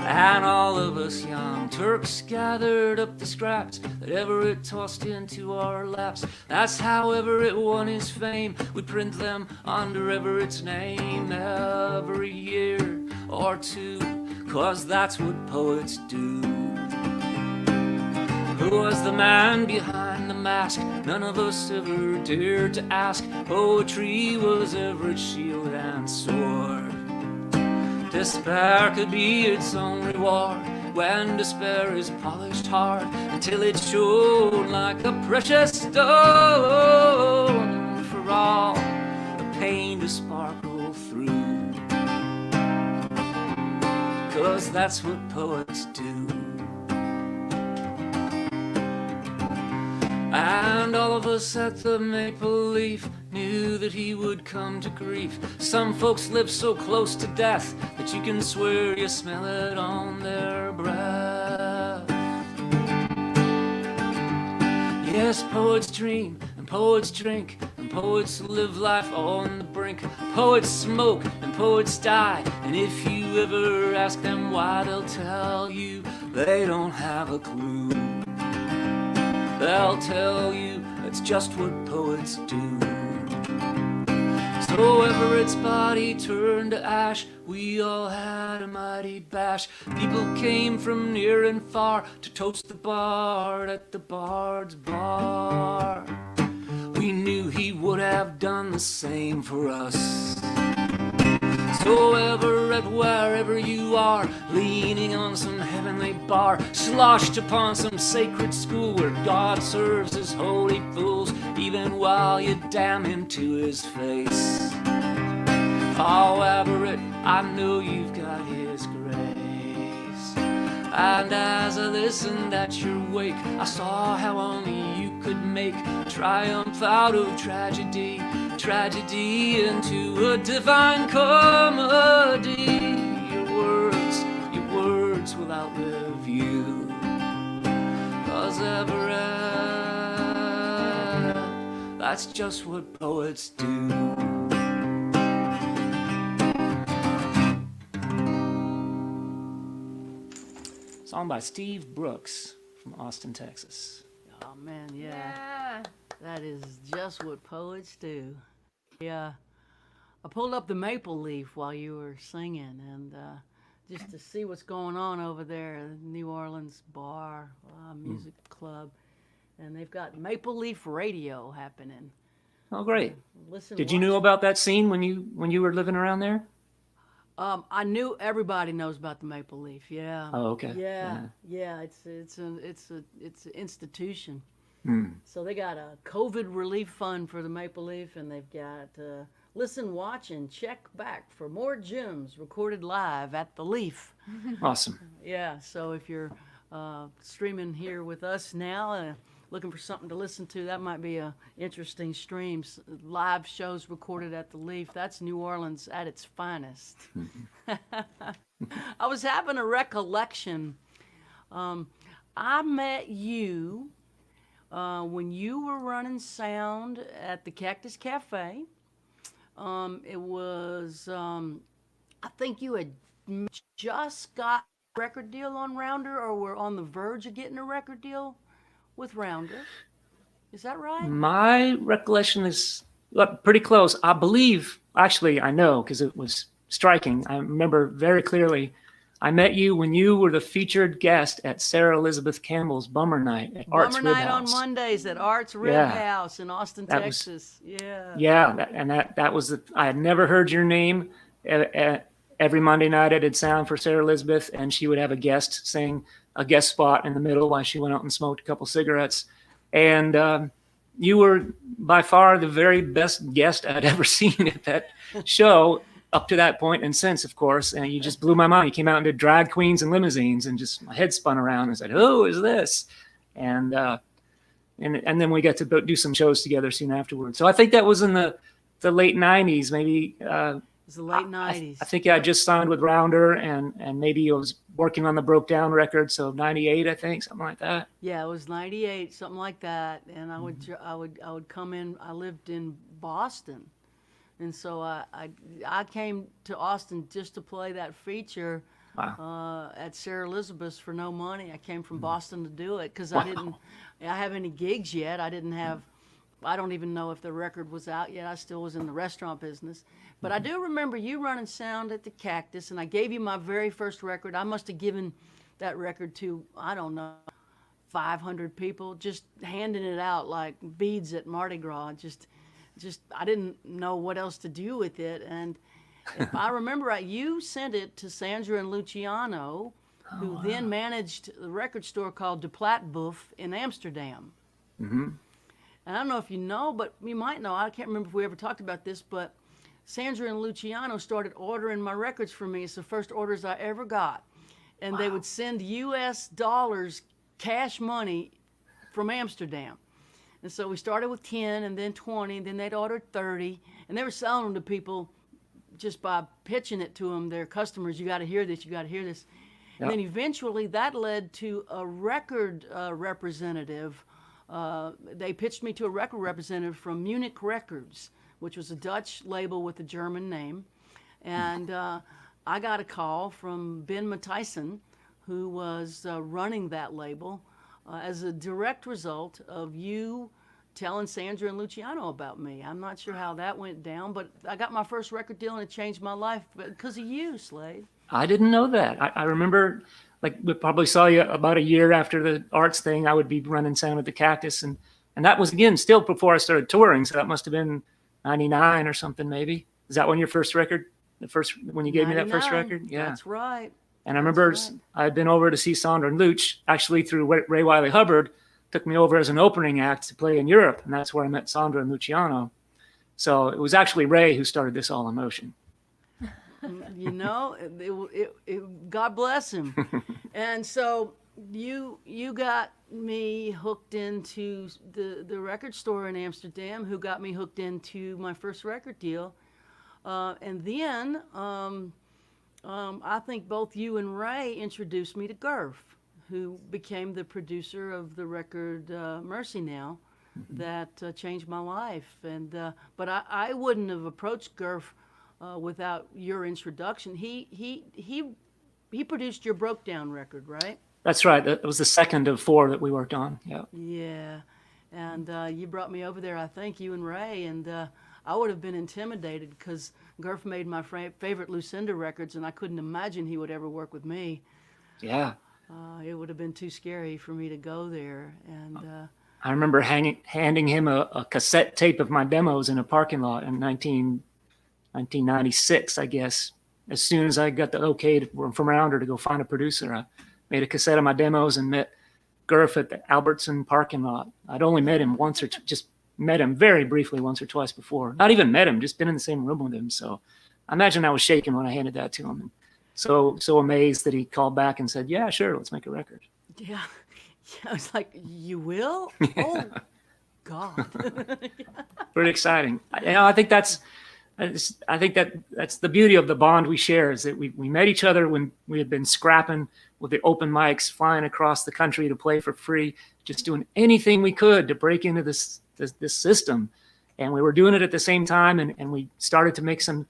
And all of us young Turks gathered up the scraps that Everett tossed into our laps. That's how Everett won his fame. We print them under Everett's name every year or two. 'cause that's what poets do. Who was the man behind the mask? None of us ever dared to ask. Poetry was ever its shield and sword. Despair could be its own reward, when despair is polished hard, until it shone like a precious stone, for all the pain to sparkle through. 'Cause that's what poets do. And all of us at the Maple Leaf knew that he would come to grief. Some folks live so close to death that you can swear you smell it on their breath. Yes, poets dream and poets drink, and poets live life on the brink. Poets smoke and poets die, and if you ever ask them why, they'll tell you they don't have a clue. They'll tell you it's just what poets do. So Everett's body turned to ash, we all had a mighty bash. People came from near and far to toast the bard at the Bard's Bar. We knew he would have done the same for us. So Everett, wherever you are, leaning on some heavenly bar, sloshed upon some sacred school where God serves his holy fools, even while you damn him to his face. Oh, Everett, I know you've got his grace. And as I listened at your wake, I saw how only you could make triumph out of tragedy, tragedy into a divine comedy. Your words will outlive you. 'Cause Everett, that's just what poets do. Song by Steve Brooks from Austin, Texas. Oh man, yeah. That is just what poets do. Yeah, I pulled up the Maple Leaf while you were singing, and just to see what's going on over there, the New Orleans bar, music club, and they've got Maple Leaf radio happening. Oh, great. Listen, Did you know about that scene when you were living around there? I knew everybody knows about the Maple Leaf. Yeah. Oh, okay. Yeah. It's an institution. So they got a COVID relief fund for the Maple Leaf, and they've got listen, watch, and check back for more gems recorded live at the Leaf. Awesome. Yeah. So if you're streaming here with us now, looking for something to listen to, that might be a interesting stream. Live shows recorded at the Leaf. That's New Orleans at its finest. I was having a recollection. I met you when you were running sound at the Cactus Cafe. It was, I think you had just got a record deal on Rounder, or were on the verge of getting a record deal with Rounder. Is that right? My recollection is pretty close. I believe, actually, I know because it was striking. I remember very clearly. I met you when you were the featured guest at Sarah Elizabeth Campbell's Bummer Night at Art's Bummer Rib Night House. on Mondays at Art's Rib House in Austin, Texas. That was I had never heard your name. Every Monday night I did sound for Sarah Elizabeth, and she would have a guest sing a guest spot in the middle while she went out and smoked a couple cigarettes. And you were by far the very best guest I'd ever seen at that show up to that point, and since, of course. And you just blew my mind. You came out and did drag queens and limousines, and just my head spun around and said, "Who is this?" And then we got to do some shows together soon afterwards. So I think that was in the late 90s, maybe. It was the late 90s. I think I just signed with Rounder, and maybe I was working on the Broke Down record, so 98, I think, something like that. Yeah, it was 98, something like that. And I would come in. I lived in Boston, and so I came to Austin just to play that feature. Wow. At Sarah Elizabeth's for no money. I came from Boston to do it because I didn't have any gigs yet. I didn't have I don't even know if the record was out yet. I still was in the restaurant business. But I do remember you running sound at the Cactus, and I gave you my very first record. I must have given that record to, I don't know, 500 people, just handing it out like beads at Mardi Gras. Just I didn't know what else to do with it. And if I remember right, you sent it to Sandra and Luciano, who then managed the record store called De Platboef in Amsterdam. Mm-hmm. And I don't know if you know, but you might know. I can't remember if we ever talked about this, but Sandra and Luciano started ordering my records for me. It's the first orders I ever got. And they would send US dollars, cash money, from Amsterdam. And so we started with 10 and then 20, and then they'd ordered 30. And they were selling them to people just by pitching it to them, their customers. You got to hear this, you got to hear this. Yep. And then eventually that led to a record representative. They pitched me to a record representative from Munich Records, which was a Dutch label with a German name. And I got a call from Ben Matthijssen, who was running that label, as a direct result of you telling Sandra and Luciano about me. I'm not sure how that went down, but I got my first record deal and it changed my life because of you, Slaid. I didn't know that. I remember, like, we probably saw you about a year after the arts thing. I would be running sound at the Cactus, and that was, again, still before I started touring, so that must have been 99 or something, maybe. Is that when your first record, when you gave me that first 99. record? Yeah. That's right. And I remember That's right. I had been over to see Sandra and Luch, actually through Ray Wiley Hubbard, took me over as an opening act to play in Europe, and that's where I met Sandra and Luciano. So it was actually Ray who started this all in motion. You know, God bless him. And so you got me hooked into the record store in Amsterdam, who got me hooked into my first record deal. And then I think both you and Ray introduced me to Gurf, who became the producer of the record Mercy Now, that changed my life. And but I wouldn't have approached Gurf without your introduction. He produced your Broke Down record, right? That's right. That was the second of 4 that we worked on. Yeah. Yeah. And you brought me over there, I think, you and Ray, and I would have been intimidated because Gurf made my favorite Lucinda records, and I couldn't imagine he would ever work with me. Yeah. It would have been too scary for me to go there. And I remember handing him a cassette tape of my demos in a parking lot in 1996, I guess. As soon as I got the okay from Rounder to go find a producer, I made a cassette of my demos and met Gurf at the Albertson parking lot. I'd only met him once or just met him very briefly once or twice before. Not even met him, just been in the same room with him. So I imagine I was shaking when I handed that to him. And so amazed that he called back and said, "Yeah, sure, let's make a record." yeah, I was like, "You will?" Oh, God. Pretty exciting. I think that's the beauty of the bond we share, is that we met each other when we had been scrapping with the open mics, flying across the country to play for free, just doing anything we could to break into this system. And we were doing it at the same time, and we started to make some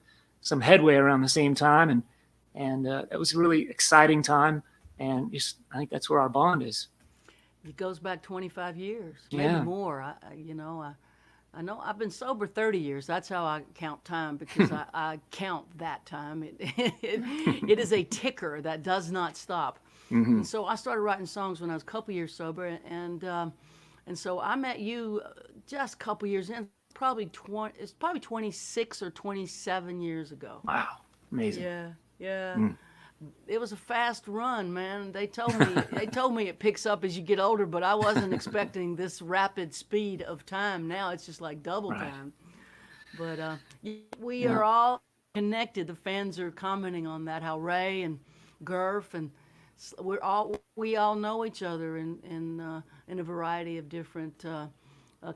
headway around the same time. And it was a really exciting time. And I think that's where our bond is. It goes back 25 years, maybe Yeah. more. I know I've been sober 30 years. That's how I count time, because I count that time. It is a ticker that does not stop. Mm-hmm. And so I started writing songs when I was a couple years sober, and so I met you just a couple years in, it's probably 26 or 27 years ago. Wow. Amazing. Yeah. Mm. It was a fast run, man. They told me it picks up as you get older, but I wasn't expecting this rapid speed of time. Now it's just like double Right. time. But we are all connected. The fans are commenting on that, how Ray and Gurf and we all know each other in a variety of different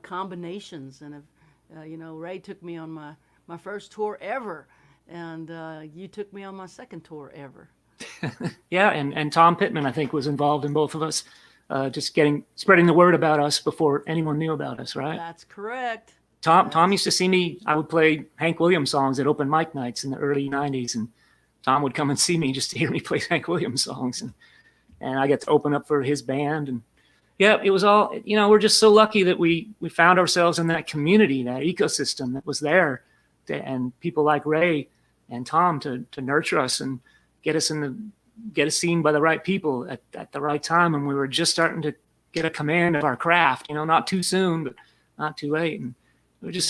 combinations. And Ray took me on my first tour ever, and you took me on my second tour ever. Yeah, and Tom Pittman, I think, was involved in both of us, just spreading the word about us before anyone knew about us, right? That's correct. Tom used to see me. I would play Hank Williams songs at open mic nights in the early 90s, and Tom would come and see me just to hear me play Hank Williams songs, and I get to open up for his band, and Yeah, it was all, we're just so lucky that we found ourselves in that community, that ecosystem that was there, and people like Ray and Tom to nurture us and get us seen by the right people at the right time when we were just starting to get a command of our craft, not too soon, but not too late. And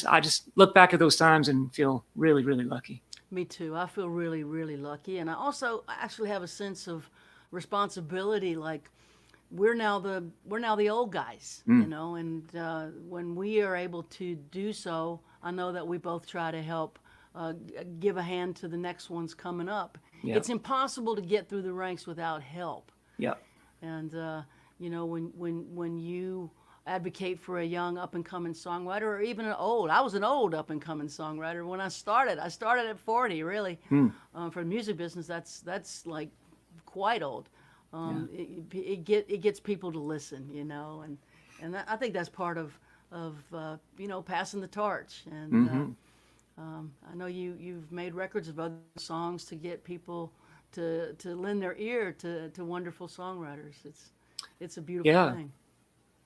I just look back at those times and feel really, really lucky. Me too. I feel really, really lucky. And I also actually have a sense of responsibility. Like we're now the old guys, and when we are able to do so, I know that we both try to help give a hand to the next ones coming up. Yep. It's impossible to get through the ranks without help. Yeah. And when you advocate for a young up and coming songwriter, or even I was an old up and coming songwriter when I started. I started at 40, really. For the music business, that's like quite old. It gets people to listen, and I think that's part of passing the torch. And I know you've made records of other songs to get people to lend their ear to wonderful songwriters. It's a beautiful thing.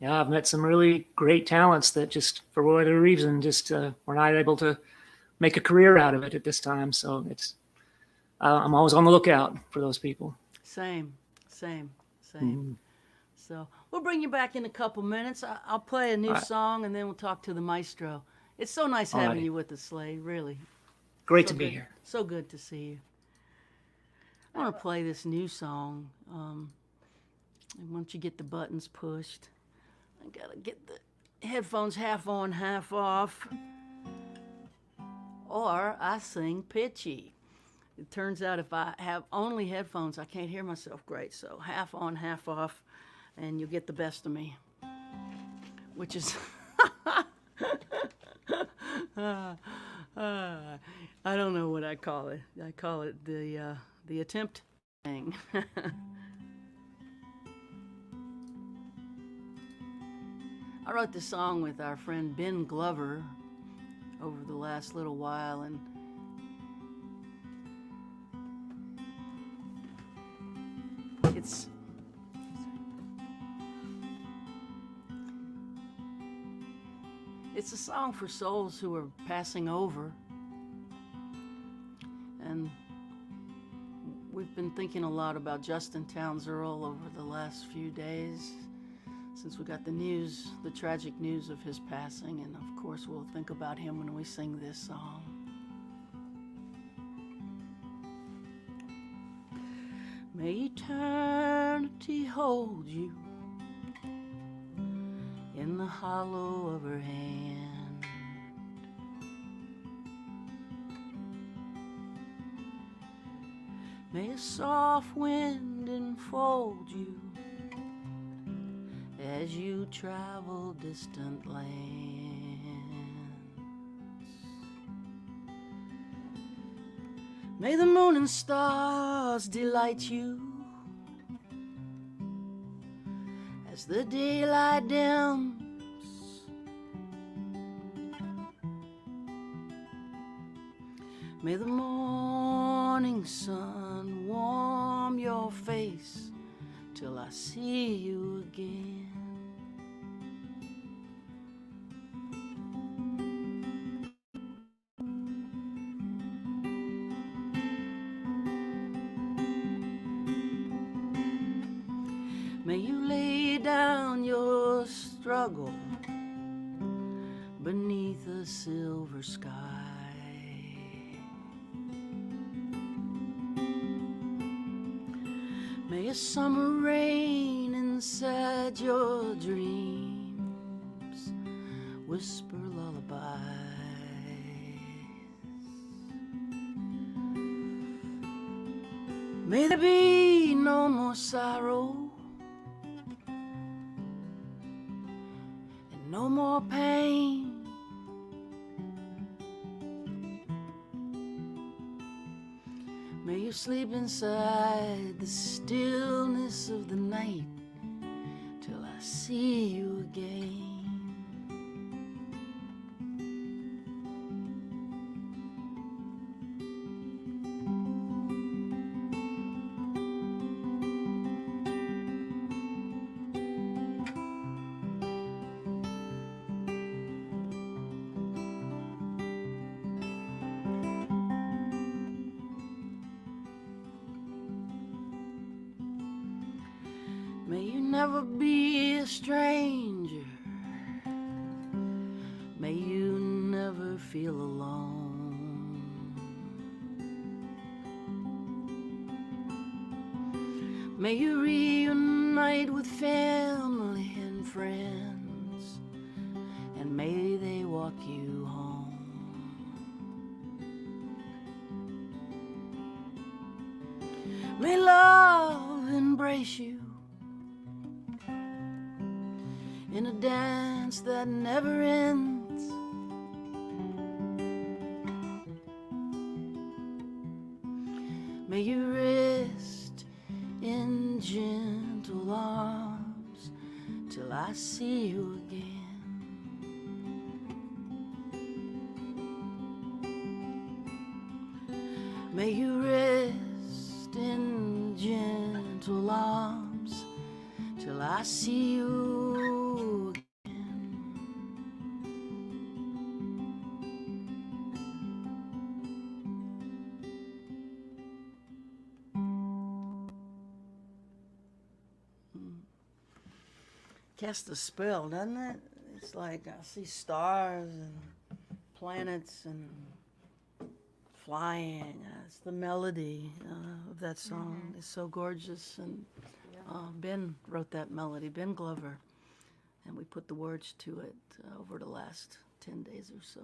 Yeah, I've met some really great talents that just, for whatever reason, just were not able to make a career out of it at this time. So I'm always on the lookout for those people. Same. So we'll bring you back in a couple minutes. I'll play a new song, and then we'll talk to the maestro. It's so nice having you with us, Slaid, really. Great So to be good. here. So good to see you. I want to play this new song. Once you get the buttons pushed, I gotta get the headphones half on, half off. Or I sing pitchy. It turns out if I have only headphones, I can't hear myself great. So half on, half off, and you'll get the best of me. Which is... I don't know what I call it. I call it the attempt thing. I wrote this song with our friend Ben Glover over the last little while, and it's a song for souls who are passing over. And we've been thinking a lot about Justin Townes Earl over the last few days since we got the tragic news of his passing. And of course, we'll think about him when we sing this song. May eternity hold you in the hollow of her hand. May a soft wind enfold you as you travel distant lands. May the moon and stars delight you as the daylight dims. May the morning sun warm your face till I see you again. May you lay down your struggle beneath a silver sky. May a summer rain inside your dreams whisper lullabies. May there be no more sorrow and no more pain. May you sleep inside the stillness of the night till I see you again. May you never be a stranger. May you never feel alone. May you reunite with family and friends, and may they walk you home. May love embrace you in a dance that never ends. May you rest in gentle arms till I see you again. May you rest in gentle arms till I see you again. Cast a spell, doesn't it? It's like I see stars and planets and flying. It's the melody of that song. It's so gorgeous. And Ben wrote that melody, Ben Glover. And we put the words to it over the last 10 days or so.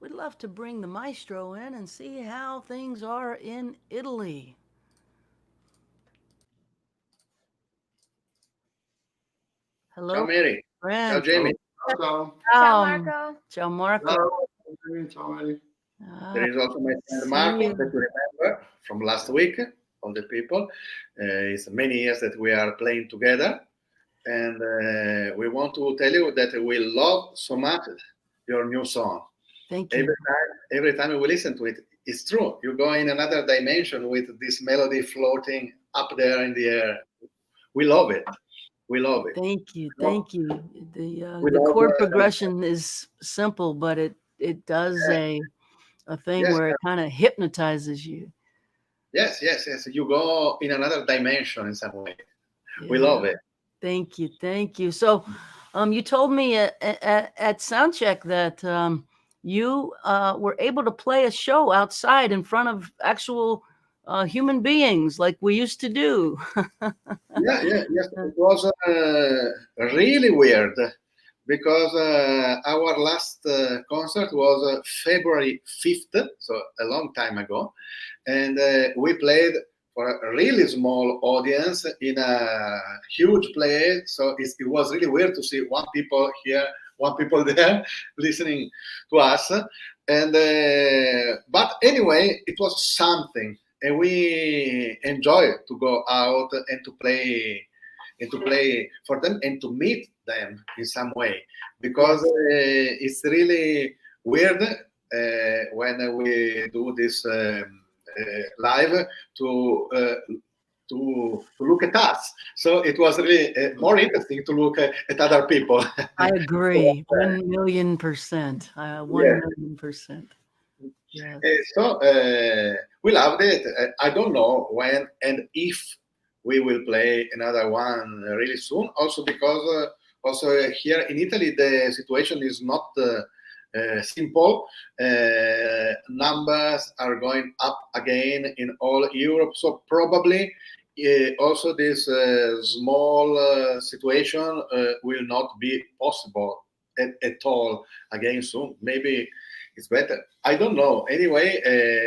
We'd love to bring the maestro in and see how things are in Italy. Hello, Ciao Mary. Ciao friend. Jamie. Ciao, Um, Marco. Ciao, Marco. Ciao Mary. Ah, There is also my friend see Marco you. that you remember from last week, all the people. It's many years that we are playing together. And we want to tell you that we love so much your new song. Thank you. Every time we listen to it, it's true. You go in another dimension with this melody floating up there in the air. We love it. We love it. Thank you. Thank you. The We the love, chord progression is simple, but it does a thing yes, where it kind of hypnotizes you. yes. You go in another dimension in some way. We Yeah. love it. Thank you. Thank you. So, you told me at Soundcheck that you were able to play a show outside in front of actual human beings like we used to do. Yes. It was really weird because our last concert was February 5th, so a long time ago, and we played for a really small audience in a huge place. So it was really weird to see one people here, one people there, listening to us. And but anyway, it was something, and we enjoy to go out and to play for them and to meet them in some way, because it's really weird when we do this live to look at us. So it was really more interesting to look at other people. I agree. 1,000,000%. 1,000,000%. Yes. So we loved it. I don't know when and if we will play another one really soon. Also because also here in Italy the situation is not simple. Numbers are going up again in all Europe. So probably also this small situation will not be possible at all again soon. Maybe it's better. I don't know. Anyway,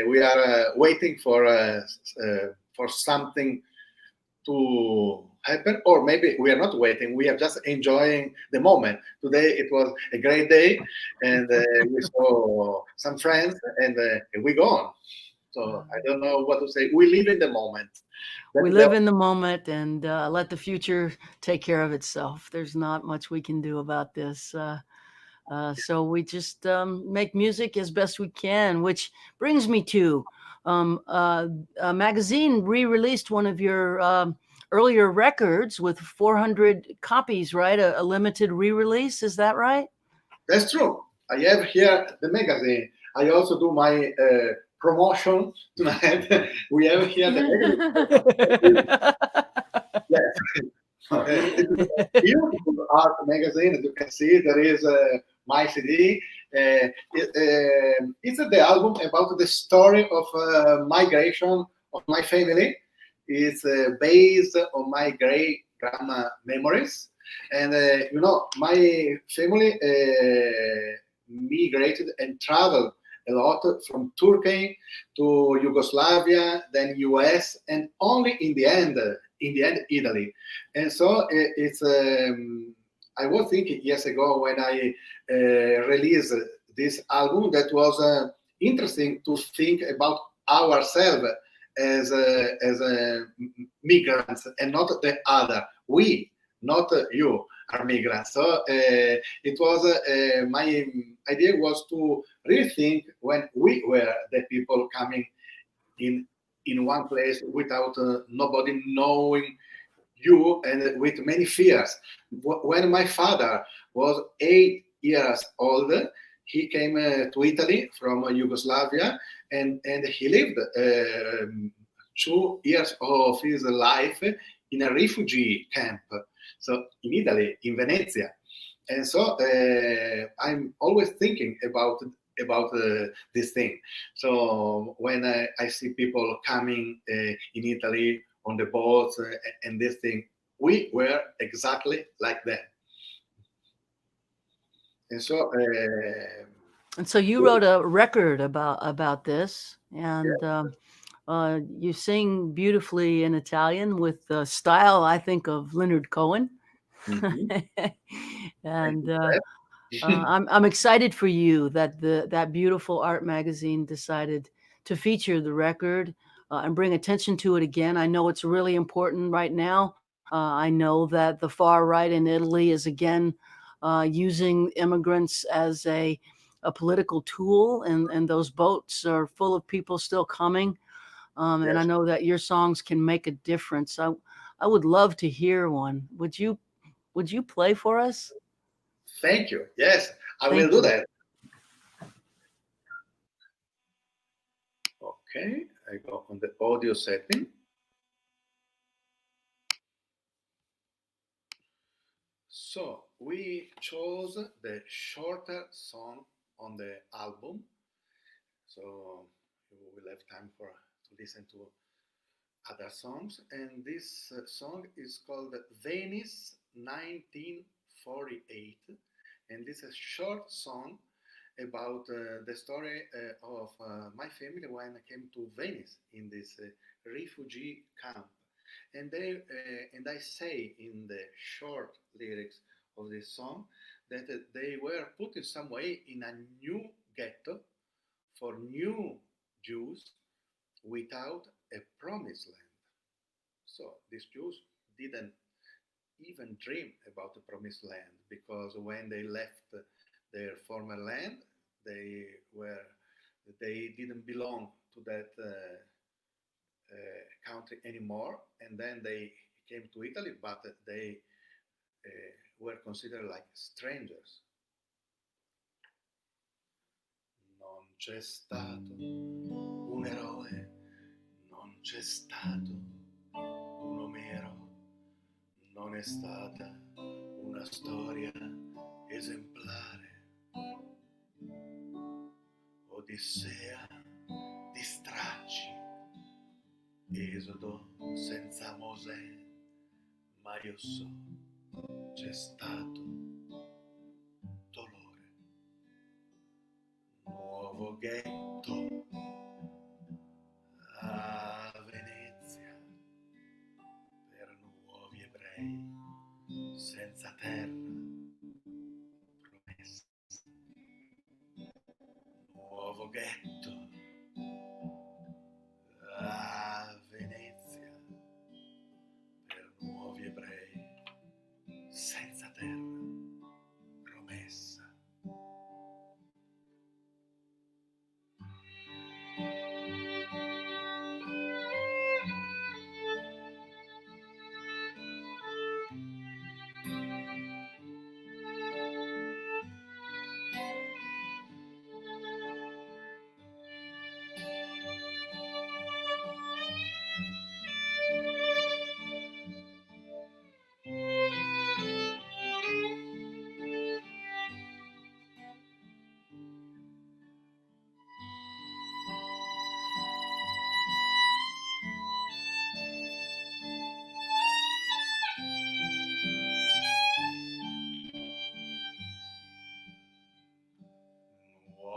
we are waiting for something to happen, or maybe we are not waiting. We are just enjoying the moment. Today it was a great day, and we saw some friends, and we go on. So I don't know what to say. We live in the moment. We live in the moment and let the future take care of itself. There's not much we can do about this. So we just make music as best we can, which brings me to a magazine re-released one of your earlier records with 400 copies, right? A limited re-release. Is that right? That's true. I have here the magazine. I also do my promotion tonight. We have here the magazine. Yes. It's a beautiful art magazine. As you can see, there is my CD. It's the album about the story of migration of my family. It's based on my great grandma memories. And my family migrated and traveled a lot from Turkey to Yugoslavia, then US, and only in the end, Italy. And so it's. I was thinking years ago when I released this album that was interesting to think about ourselves as migrants and not the other. We, not you, are migrants. So it was my idea was to really think when we were the people coming in one place without nobody knowing you and with many fears. When my father was 8 years old, he came to Italy from Yugoslavia, and he lived 2 years of his life in a refugee camp. So in Italy, in Venezia. And so I'm always thinking about this thing. So when I see people coming in Italy on the boats and this thing, we were exactly like that. And so And so you wrote a record about this, and you sing beautifully in Italian with the style, I think, of Leonard Cohen. And I'm excited for you that that beautiful art magazine decided to feature the record and bring attention to it again. I know it's really important right now. I know that the far right in Italy is again using immigrants as a political tool, and those boats are full of people still coming. And I Yes. know that your songs can make a difference. I would love to hear one. Would you play for us? Thank you. Yes, I will Thank do you. that. Okay, I go on the audio setting. So we chose the shorter song on the album. So we will have time to listen to other songs. And this song is called Venice 1948. And this is a short song about the story of my family when I came to Venice in this refugee camp. And I say in the short lyrics of this song that they were put in some way in a new ghetto for new Jews without a promised land. So these Jews didn't even dream about the promised land because when they left their former land, they were they didn't belong to that country anymore, and then they came to Italy, but they were considered like strangers. Non c'è stato un eroe, non c'è stato un Omero, non è stata una storia esemplare. Odissea di stracci, esodo senza Mosè, ma io so c'è stato dolore. Nuovo ghetto a Venezia per nuovi ebrei senza terra promessa. Nuovo ghetto a Venezia per nuovi ebrei senza terra promessa.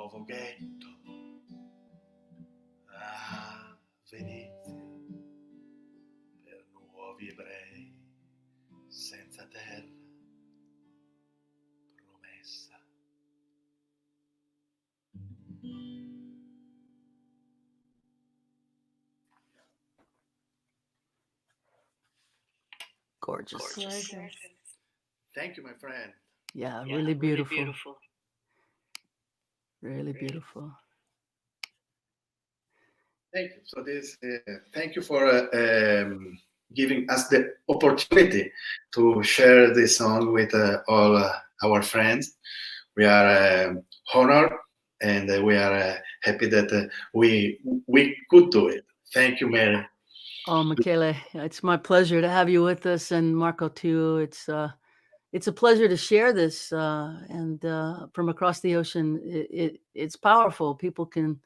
nuovo ghetto a Venezia per nuovi ebrei senza terra promessa. Gorgeous. Gorgeous. Thank you, my friend. Yeah, really beautiful. Really beautiful. Thank you. So thank you for giving us the opportunity to share this song with all our friends. We are honored and we are happy that we could do it. Thank you, Mary. Oh, Michele, it's my pleasure to have you with us, and Marco too. It's a pleasure to share this, and from across the ocean, it's powerful. People can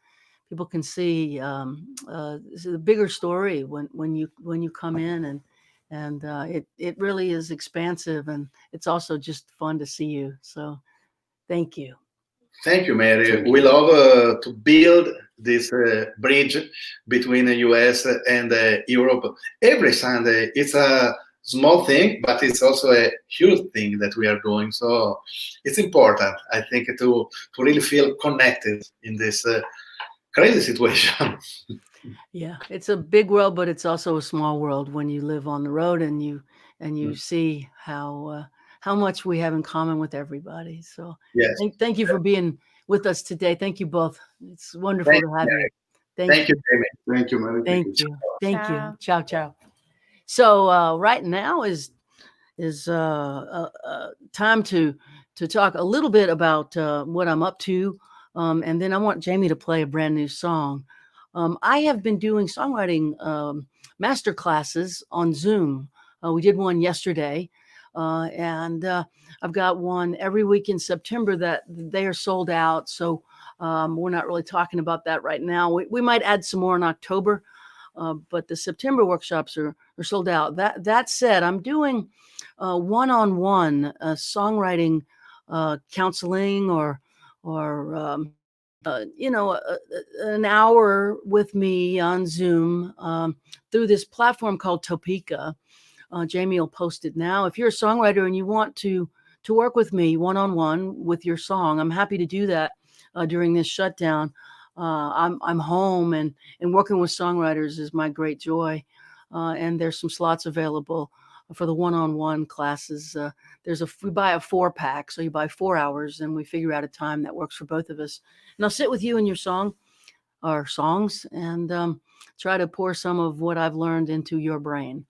see this is a bigger story when you come in, and it really is expansive, and it's also just fun to see you. So, thank you. Thank you, Mary. We love to build this bridge between the US and Europe every Sunday. It's a small thing, but it's also a huge thing that we are doing. So it's important, I think, to really feel connected in this crazy situation. Yeah, it's a big world, but it's also a small world when you live on the road and you see how much we have in common with everybody. So Yes. thank you for being with us today. Thank you both. It's wonderful to have you. Thank you, Jamie. Thank you, Mary. Thank you. Thank you. Ciao. Ciao, ciao. So right now is time to talk a little bit about what I'm up to, and then I want Jamie to play a brand new song. I have been doing songwriting master classes on Zoom. We did one yesterday, and I've got one every week in September that they are sold out. So we're not really talking about that right now. We might add some more in October, but the September workshops are sold out. That said, I'm doing one-on-one songwriting counseling or an hour with me on Zoom through this platform called Topeka. Jamie will post it now. If you're a songwriter and you want to work with me one-on-one with your song, I'm happy to do that during this shutdown. I'm home, and working with songwriters is my great joy. And there's some slots available for the one-on-one classes. We buy a 4-pack, so you buy 4 hours, and we figure out a time that works for both of us. And I'll sit with you in your song or songs and try to pour some of what I've learned into your brain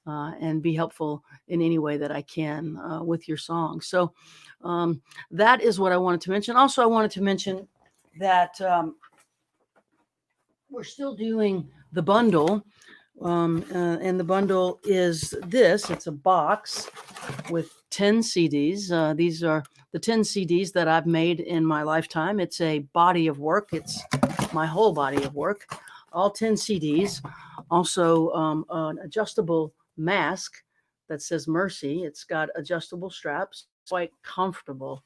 and be helpful in any way that I can with your song. So that is what I wanted to mention. Also, I wanted to mention that we're still doing the bundle. And the bundle is this. It's a box with 10 CDs. These are the 10 CDs that I've made in my lifetime. It's a body of work. It's my whole body of work, all 10 CDs. Also, an adjustable mask that says Mercy. It's got adjustable straps, quite comfortable.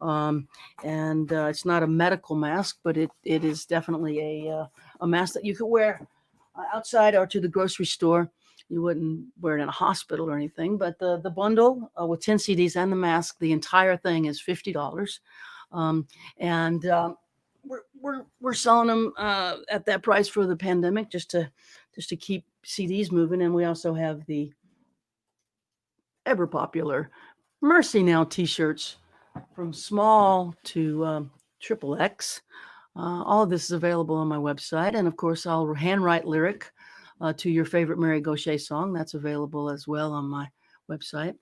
And it's not a medical mask, but it is definitely a mask that you could wear outside or to the grocery store. You wouldn't wear it in a hospital or anything, but the bundle with 10 CDs and the mask, the entire thing is $50. And we're selling them at that price for the pandemic, just to keep CDs moving. And we also have the ever popular Mercy Now t-shirts from small to triple X. All of this is available on my website. And of course, I'll handwrite lyric to your favorite Mary Gauthier song. That's available as well on my website.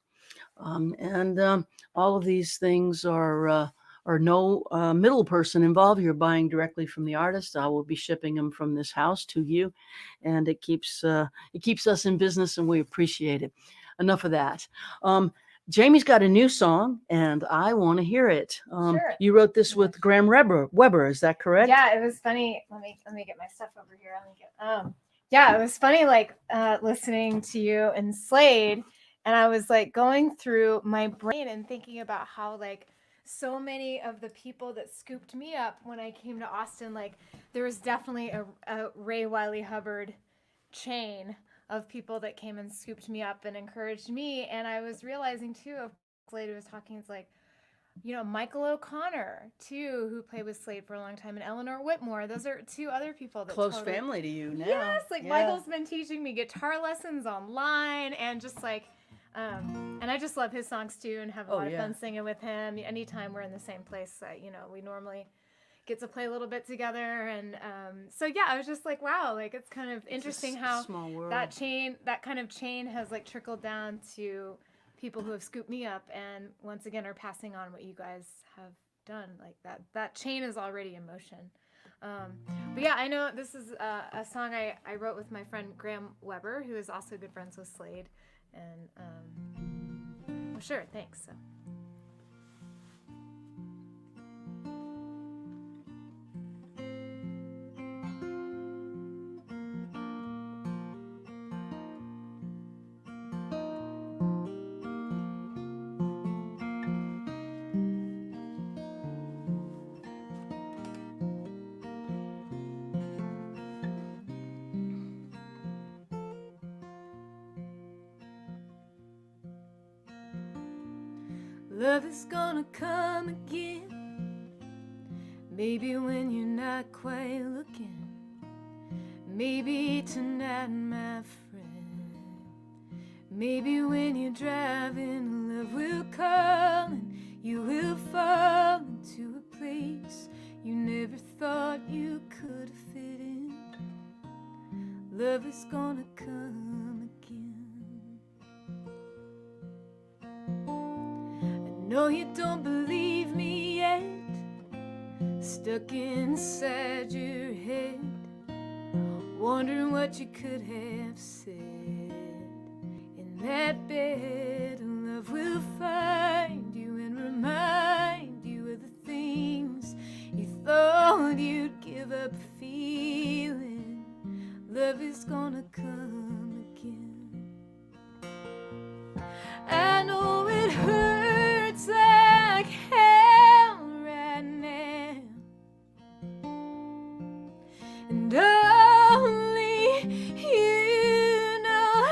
And all of these things are no middle person involved. You're buying directly from the artist. I will be shipping them from this house to you, and it keeps us in business, and we appreciate it. Enough of that. Jamie's got a new song, and I want to hear it. Sure. You wrote this with Graham Weber, is that correct? Yeah, it was funny. Let me get my stuff over here. Yeah, it was funny, like listening to you and Slaid, and I was like going through my brain and thinking about how like so many of the people that scooped me up when I came to Austin, like there was definitely a Ray Wiley Hubbard chain of people that came and scooped me up and encouraged me. And I was realizing too, of Slade was talking, it's like, you know, Michael O'Connor too, who played with Slade for a long time, and Eleanor Whitmore. Those are two other people that Close totally, family to you now. yes, like Yeah. Michael's been teaching me guitar lessons online, and just like, and I just love his songs too, and have a Oh, lot of yeah. fun singing with him. Anytime we're in the same place, you know, we normally get to play a little bit together, and so yeah, I was just like, wow, like it's kind of interesting how small world. that kind of chain has like trickled down to people who have scooped me up, and once again are passing on what you guys have done. Like that chain is already in motion. But yeah, I know this is a song I wrote with my friend Graham Weber, who is also good friends with Slade. And well, sure, thanks. So. Love is gonna come again, maybe when you're not quite looking, maybe tonight, my friend, maybe when you're driving, love will come and you will fall into a place you never thought you could fit in. Love is gonna come again. No, you don't believe me yet, stuck inside your head, wondering what you could have said. In that bed, love will find you and remind you of the things you thought you'd give up feeling. Love is gonna come again. I know it hurts like hell right now, and only you know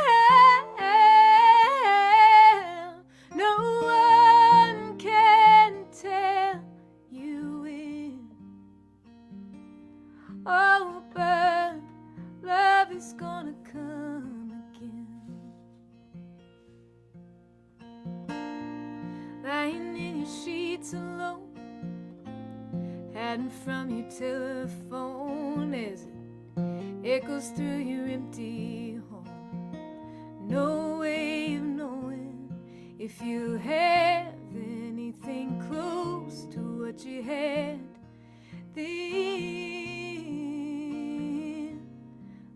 how. No one can tell you when. Oh, but love is gonna come again. Lying in your sheets alone, hiding from your telephone as it echoes through your empty home. No way of knowing if you'll have anything close to what you had then.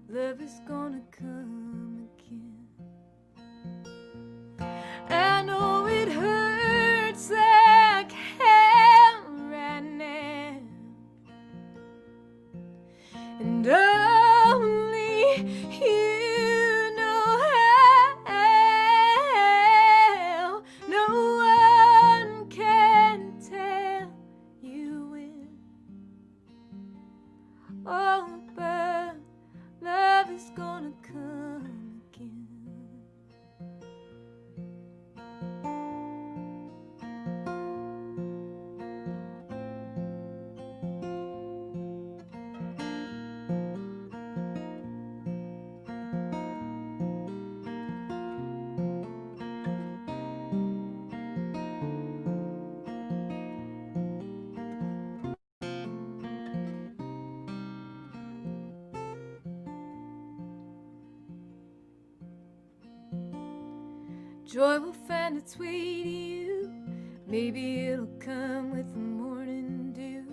Love is gonna come again. I know it hurts like hell right now, and only you know how. No one can tell you when. Oh, but love is gonna come again. Joy will find its way to you. Maybe it'll come with the morning dew,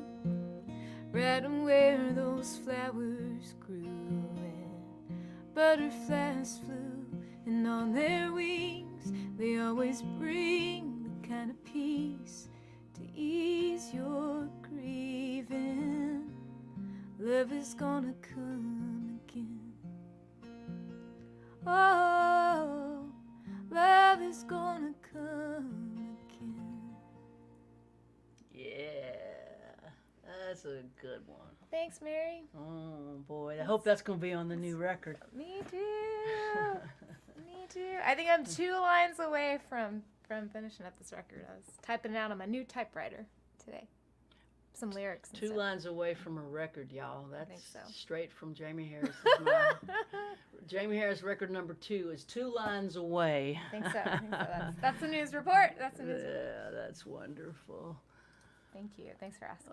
right where those flowers grew, and butterflies flew, and on their wings they always bring the kind of peace to ease your grieving. Love is gonna come again. Oh, love is gonna come again. That's a good one. Thanks, Mary. Oh boy, I hope that's gonna be on the new record. Me too. Me too. I think I'm 2 lines away from finishing up this record. I was typing it out on my new typewriter today. Some lyrics. And 2 stuff. lines away from a record, y'all. That's think so. straight from Jamie Harris. Jamie Harris record number 2 is 2 lines away. I think so. That's the news report. That's the news report. Yeah, that's wonderful. Thank you. Thanks for asking.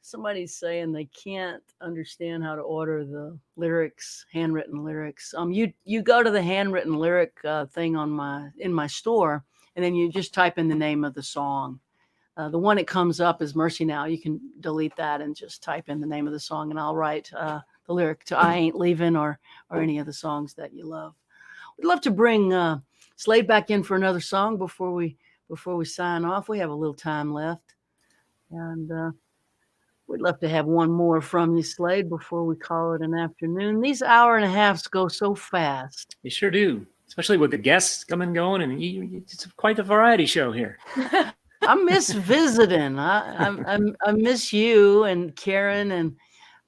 Somebody's saying they can't understand how to order the lyrics, handwritten lyrics. You go to the handwritten lyric thing in my store, and then you just type in the name of the song. The one that comes up is Mercy Now. You can delete that and just type in the name of the song, and I'll write the lyric to I Ain't Leaving or any of the songs that you love. We'd love to bring Slaid back in for another song before we sign off. We have a little time left. And we'd love to have one more from you, Slaid, before we call it an afternoon. These hour and a halves go so fast. You sure do, especially with the guests coming and going, and it's quite a variety show here. I miss visiting. I miss you and Karen, and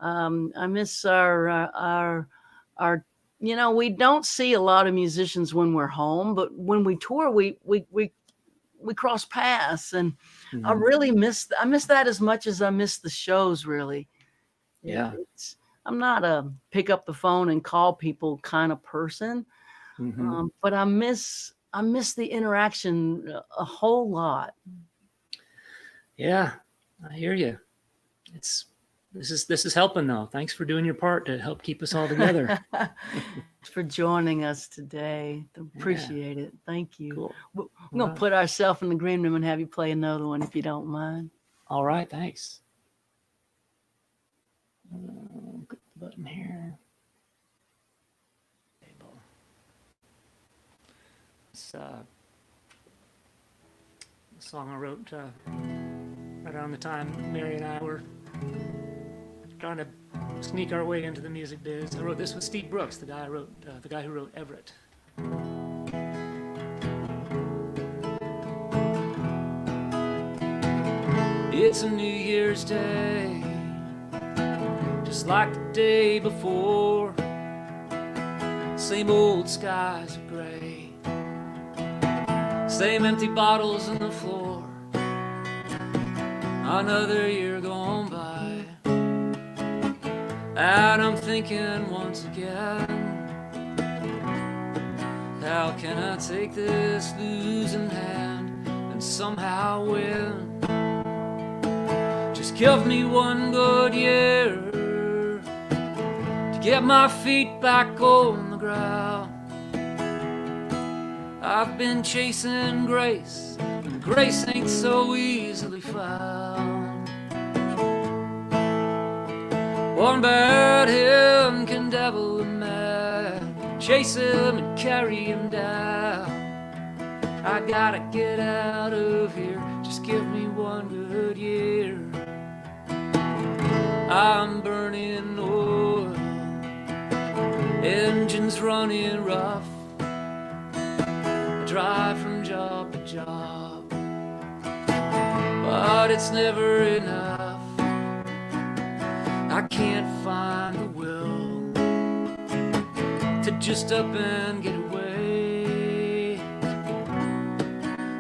I miss our. We don't see a lot of musicians when we're home, but when we tour, we cross paths, and I really miss that as much as I miss the shows, really. Yeah. I'm not a pick up the phone and call people kind of person, but I miss the interaction a whole lot. Yeah, I hear you. This is helping though. Thanks for doing your part to help keep us all together. Thanks for joining us today. Appreciate it. Thank you. Cool. We're going to put ourselves in the green room and have you play another one if you don't mind. All right, thanks. Click the button here. It's a song I wrote right around the time Mary and I were trying to sneak our way into the music biz. I wrote this with Steve Brooks, the guy who wrote Everett. It's a New Year's Day, just like the day before. Same old skies are gray, same empty bottles on the floor. Another year gone by, and I'm thinking once again, how can I take this losing hand and somehow win? Just give me one good year to get my feet back on the ground. I've been chasing grace, and grace ain't so easily found. One bad hand can devil a man, chase him and carry him down. I gotta get out of here, just give me one good year. I'm burning oil, engines running rough, I drive from job to job, but it's never enough. I can't find the will to just up and get away.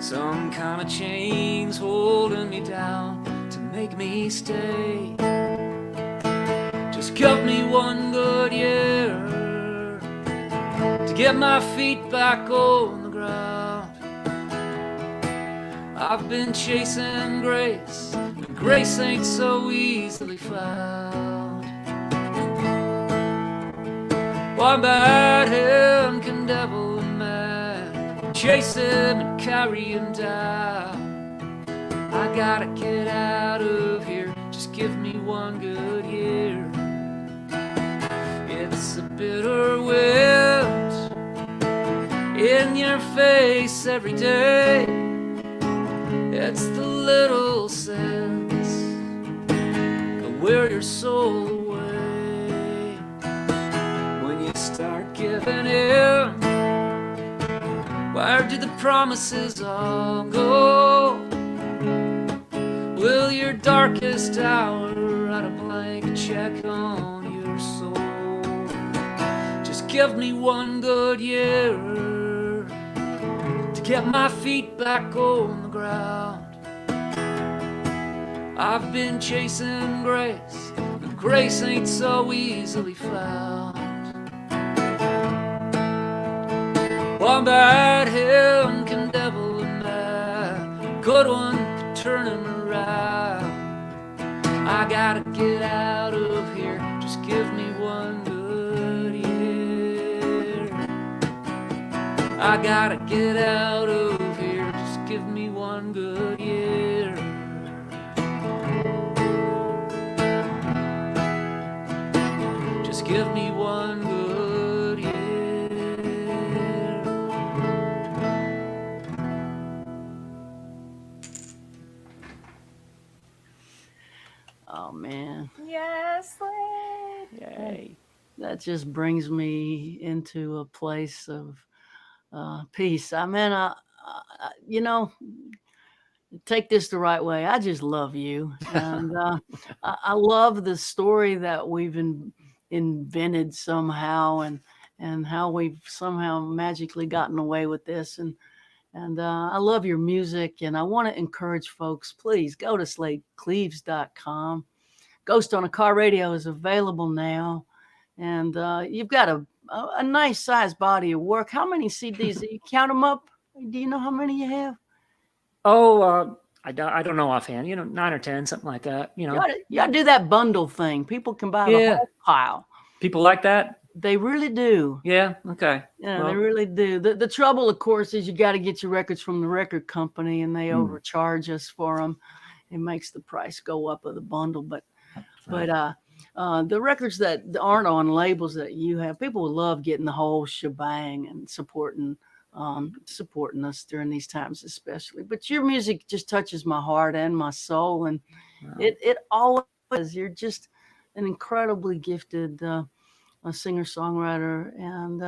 Some kind of chains holding me down to make me stay. Just give me one good year to get my feet back on the ground. I've been chasing grace, and grace ain't so easily found. One bad hand can devil a man, chase him and carry him down. I gotta get out of here, just give me one good year. It's a bitter wind in your face every day. It's the little sins that wear your soul away. When you start giving in, where do the promises all go? Will your darkest hour write a blank check on your soul? Just give me one good year to get my feet back on the ground. I've been chasing grace, but grace ain't so easily found. One bad hand can devil a man, good one can turn him around. I gotta get out of here, just give me one good year. I gotta get out of here, just give me one good year. Just give me one good year. Oh man, Yes, Slaid. Yay. that just brings me into a place of peace. I mean, you know, take this the right way. I just love you, and I love the story that we've invented somehow, and how we've somehow magically gotten away with this. And I love your music, and I want to encourage folks. Please go to slaidcleaves.com. Ghost on a Car Radio is available now, and you've got a nice sized body of work. How many CDs? Do you count them up? Do you know how many you have? Oh, I don't know offhand. 9 or 10, something like that. You gotta do that bundle thing. People can buy the Yeah. whole pile. People like that. They really do. Yeah. Okay. Yeah, Well, they really do. The trouble, of course, is you got to get your records from the record company, and they overcharge us for them. It makes the price go up of the bundle. But the records that aren't on labels that you have, people will love getting the whole shebang and supporting us during these times, especially. But your music just touches my heart and my soul, and it always is. You're just an incredibly gifted a singer-songwriter. And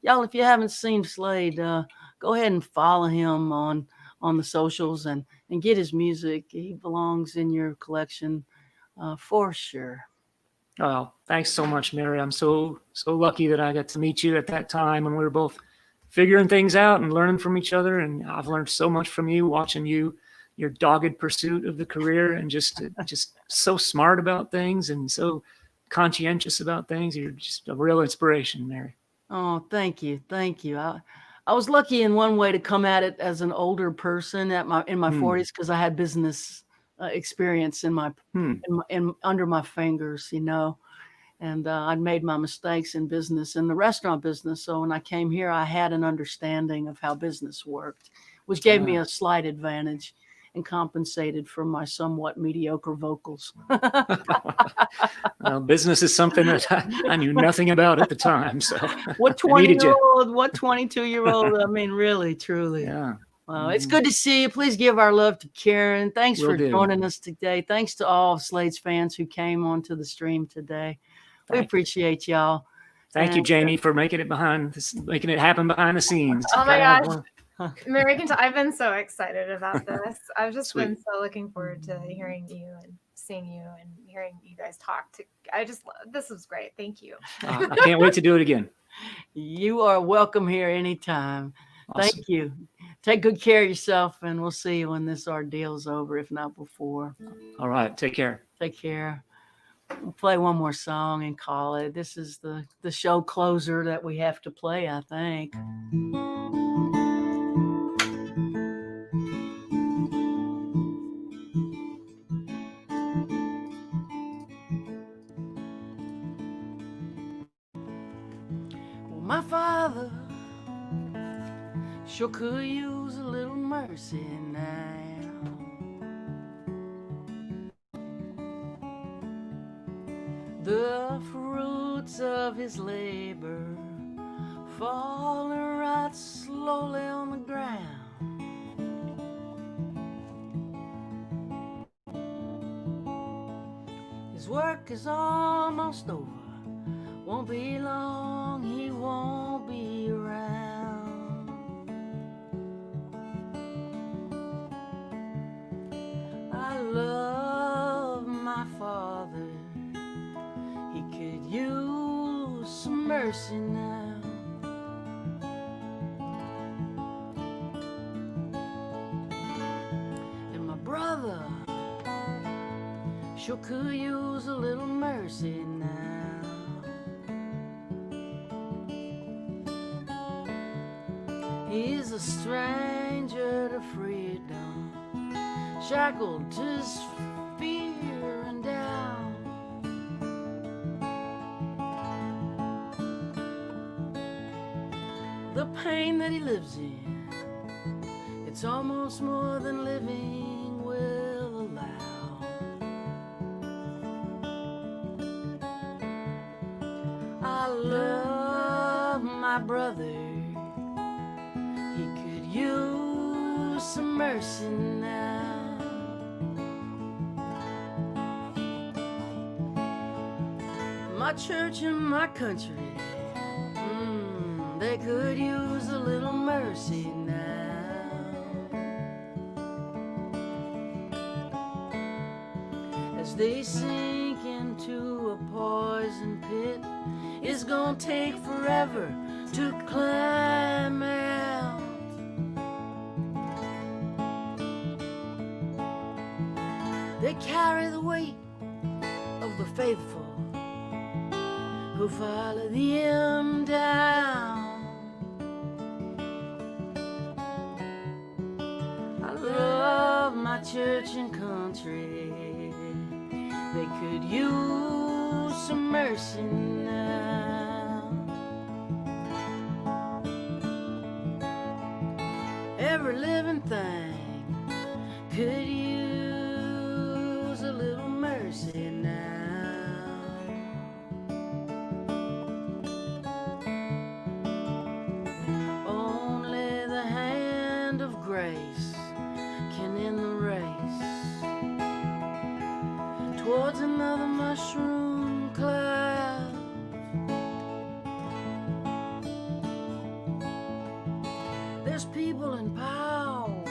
y'all, if you haven't seen Slaid, go ahead and follow him on the socials and get his music. He belongs in your collection for sure. well, thanks so much, Mary. I'm so lucky that I got to meet you at that time when we were both figuring things out and learning from each other. And I've learned so much from you, watching your dogged pursuit of the career, and just so smart about things and so conscientious about things. You're just a real inspiration, Mary. Oh, thank you. I was lucky in one way to come at it as an older person in my 40s, because I had business experience in under my fingers, and I'd made my mistakes in business, in the restaurant business. So when I came here, I had an understanding of how business worked, which gave me a slight advantage and compensated for my somewhat mediocre vocals. Well, business is something that I knew nothing about at the time. So what 20-year-old, what 22-year-old? I mean, really, truly. Yeah. Well, it's good to see you. Please give our love to Karen. Thanks Will for do. joining us today. Thanks to all of Slaid's fans who came onto the stream today. We appreciate y'all. Thank you, Jamie, for making it happen behind the scenes. Oh my gosh. Mary, I've been so excited about this. I've just been so looking forward to hearing you and seeing you and hearing you guys talk. This was great. Thank you. I can't wait to do it again. You are welcome here anytime. Awesome. Thank you. Take good care of yourself, and we'll see you when this ordeal's over, if not before. All right. Take care. Take care. We'll play one more song and call it. This is the show closer that we have to play, I think. My father sure could use a little mercy now. The fruits of his labor falling right slowly on the ground. His work is almost over. Won't be long, he won't be around. I love mercy now. And my brother sure could use a little mercy now. He's a stranger to freedom, shackled to his fear and doubt. The pain that he lives in, it's almost more than living will allow. I love my brother, he could use some mercy now. My church and my country, they could use a little mercy now. As they sink into a poison pit, it's gonna take forever to climb out. They carry the weight of the faithful who follow them down. I love my church and country, they could use some mercy now. Every living thing could use a little mercy now. Only the hand of grace can end the race towards another mushroom cloud. There's people in power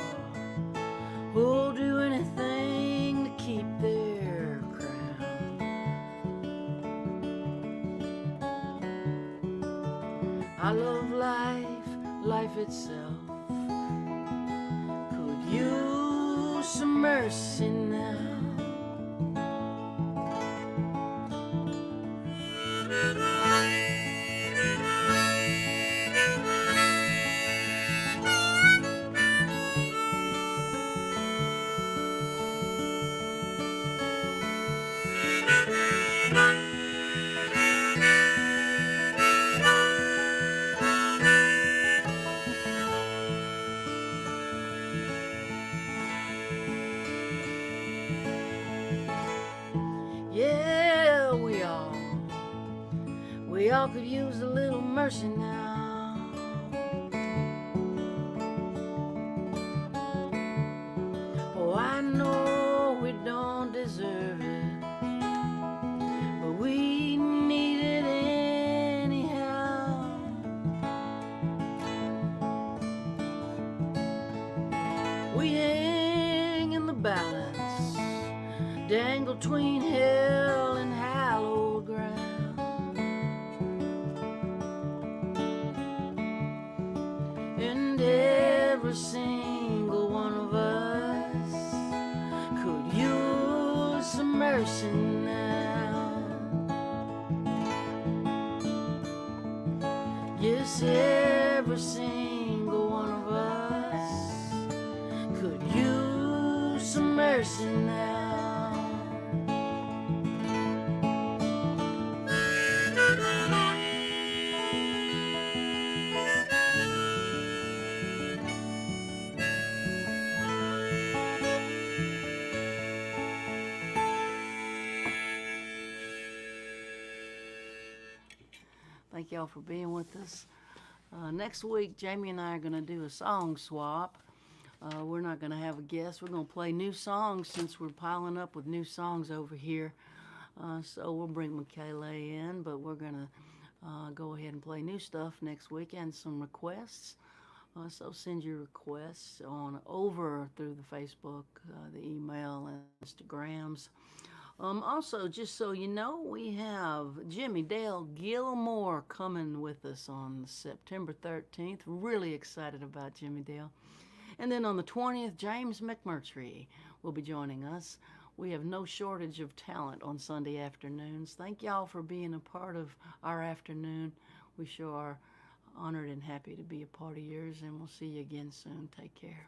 who'll do anything to keep their crown. I love life, life itself could use some mercy now. Yeah, we all could use a little mercy now. Oh, I know we don't deserve it, but we need it anyhow. We hang in the balance, dangle between hell and hallowed ground. And every single one of us could use some mercy now. Yes, every single one of us could use some mercy now. Thank y'all for being with us. Next week, Jamie and I are going to do a song swap. We're not going to have a guest. We're going to play new songs since we're piling up with new songs over here. So we'll bring Michaela in, but we're going to go ahead and play new stuff next week and some requests. So send your requests on over through the Facebook, the email, and Instagrams. Also, just so you know, we have Jimmy Dale Gilmore coming with us on September 13th. Really excited about Jimmy Dale. And then on the 20th, James McMurtry will be joining us. We have no shortage of talent on Sunday afternoons. Thank y'all for being a part of our afternoon. We sure are honored and happy to be a part of yours, and we'll see you again soon. Take care.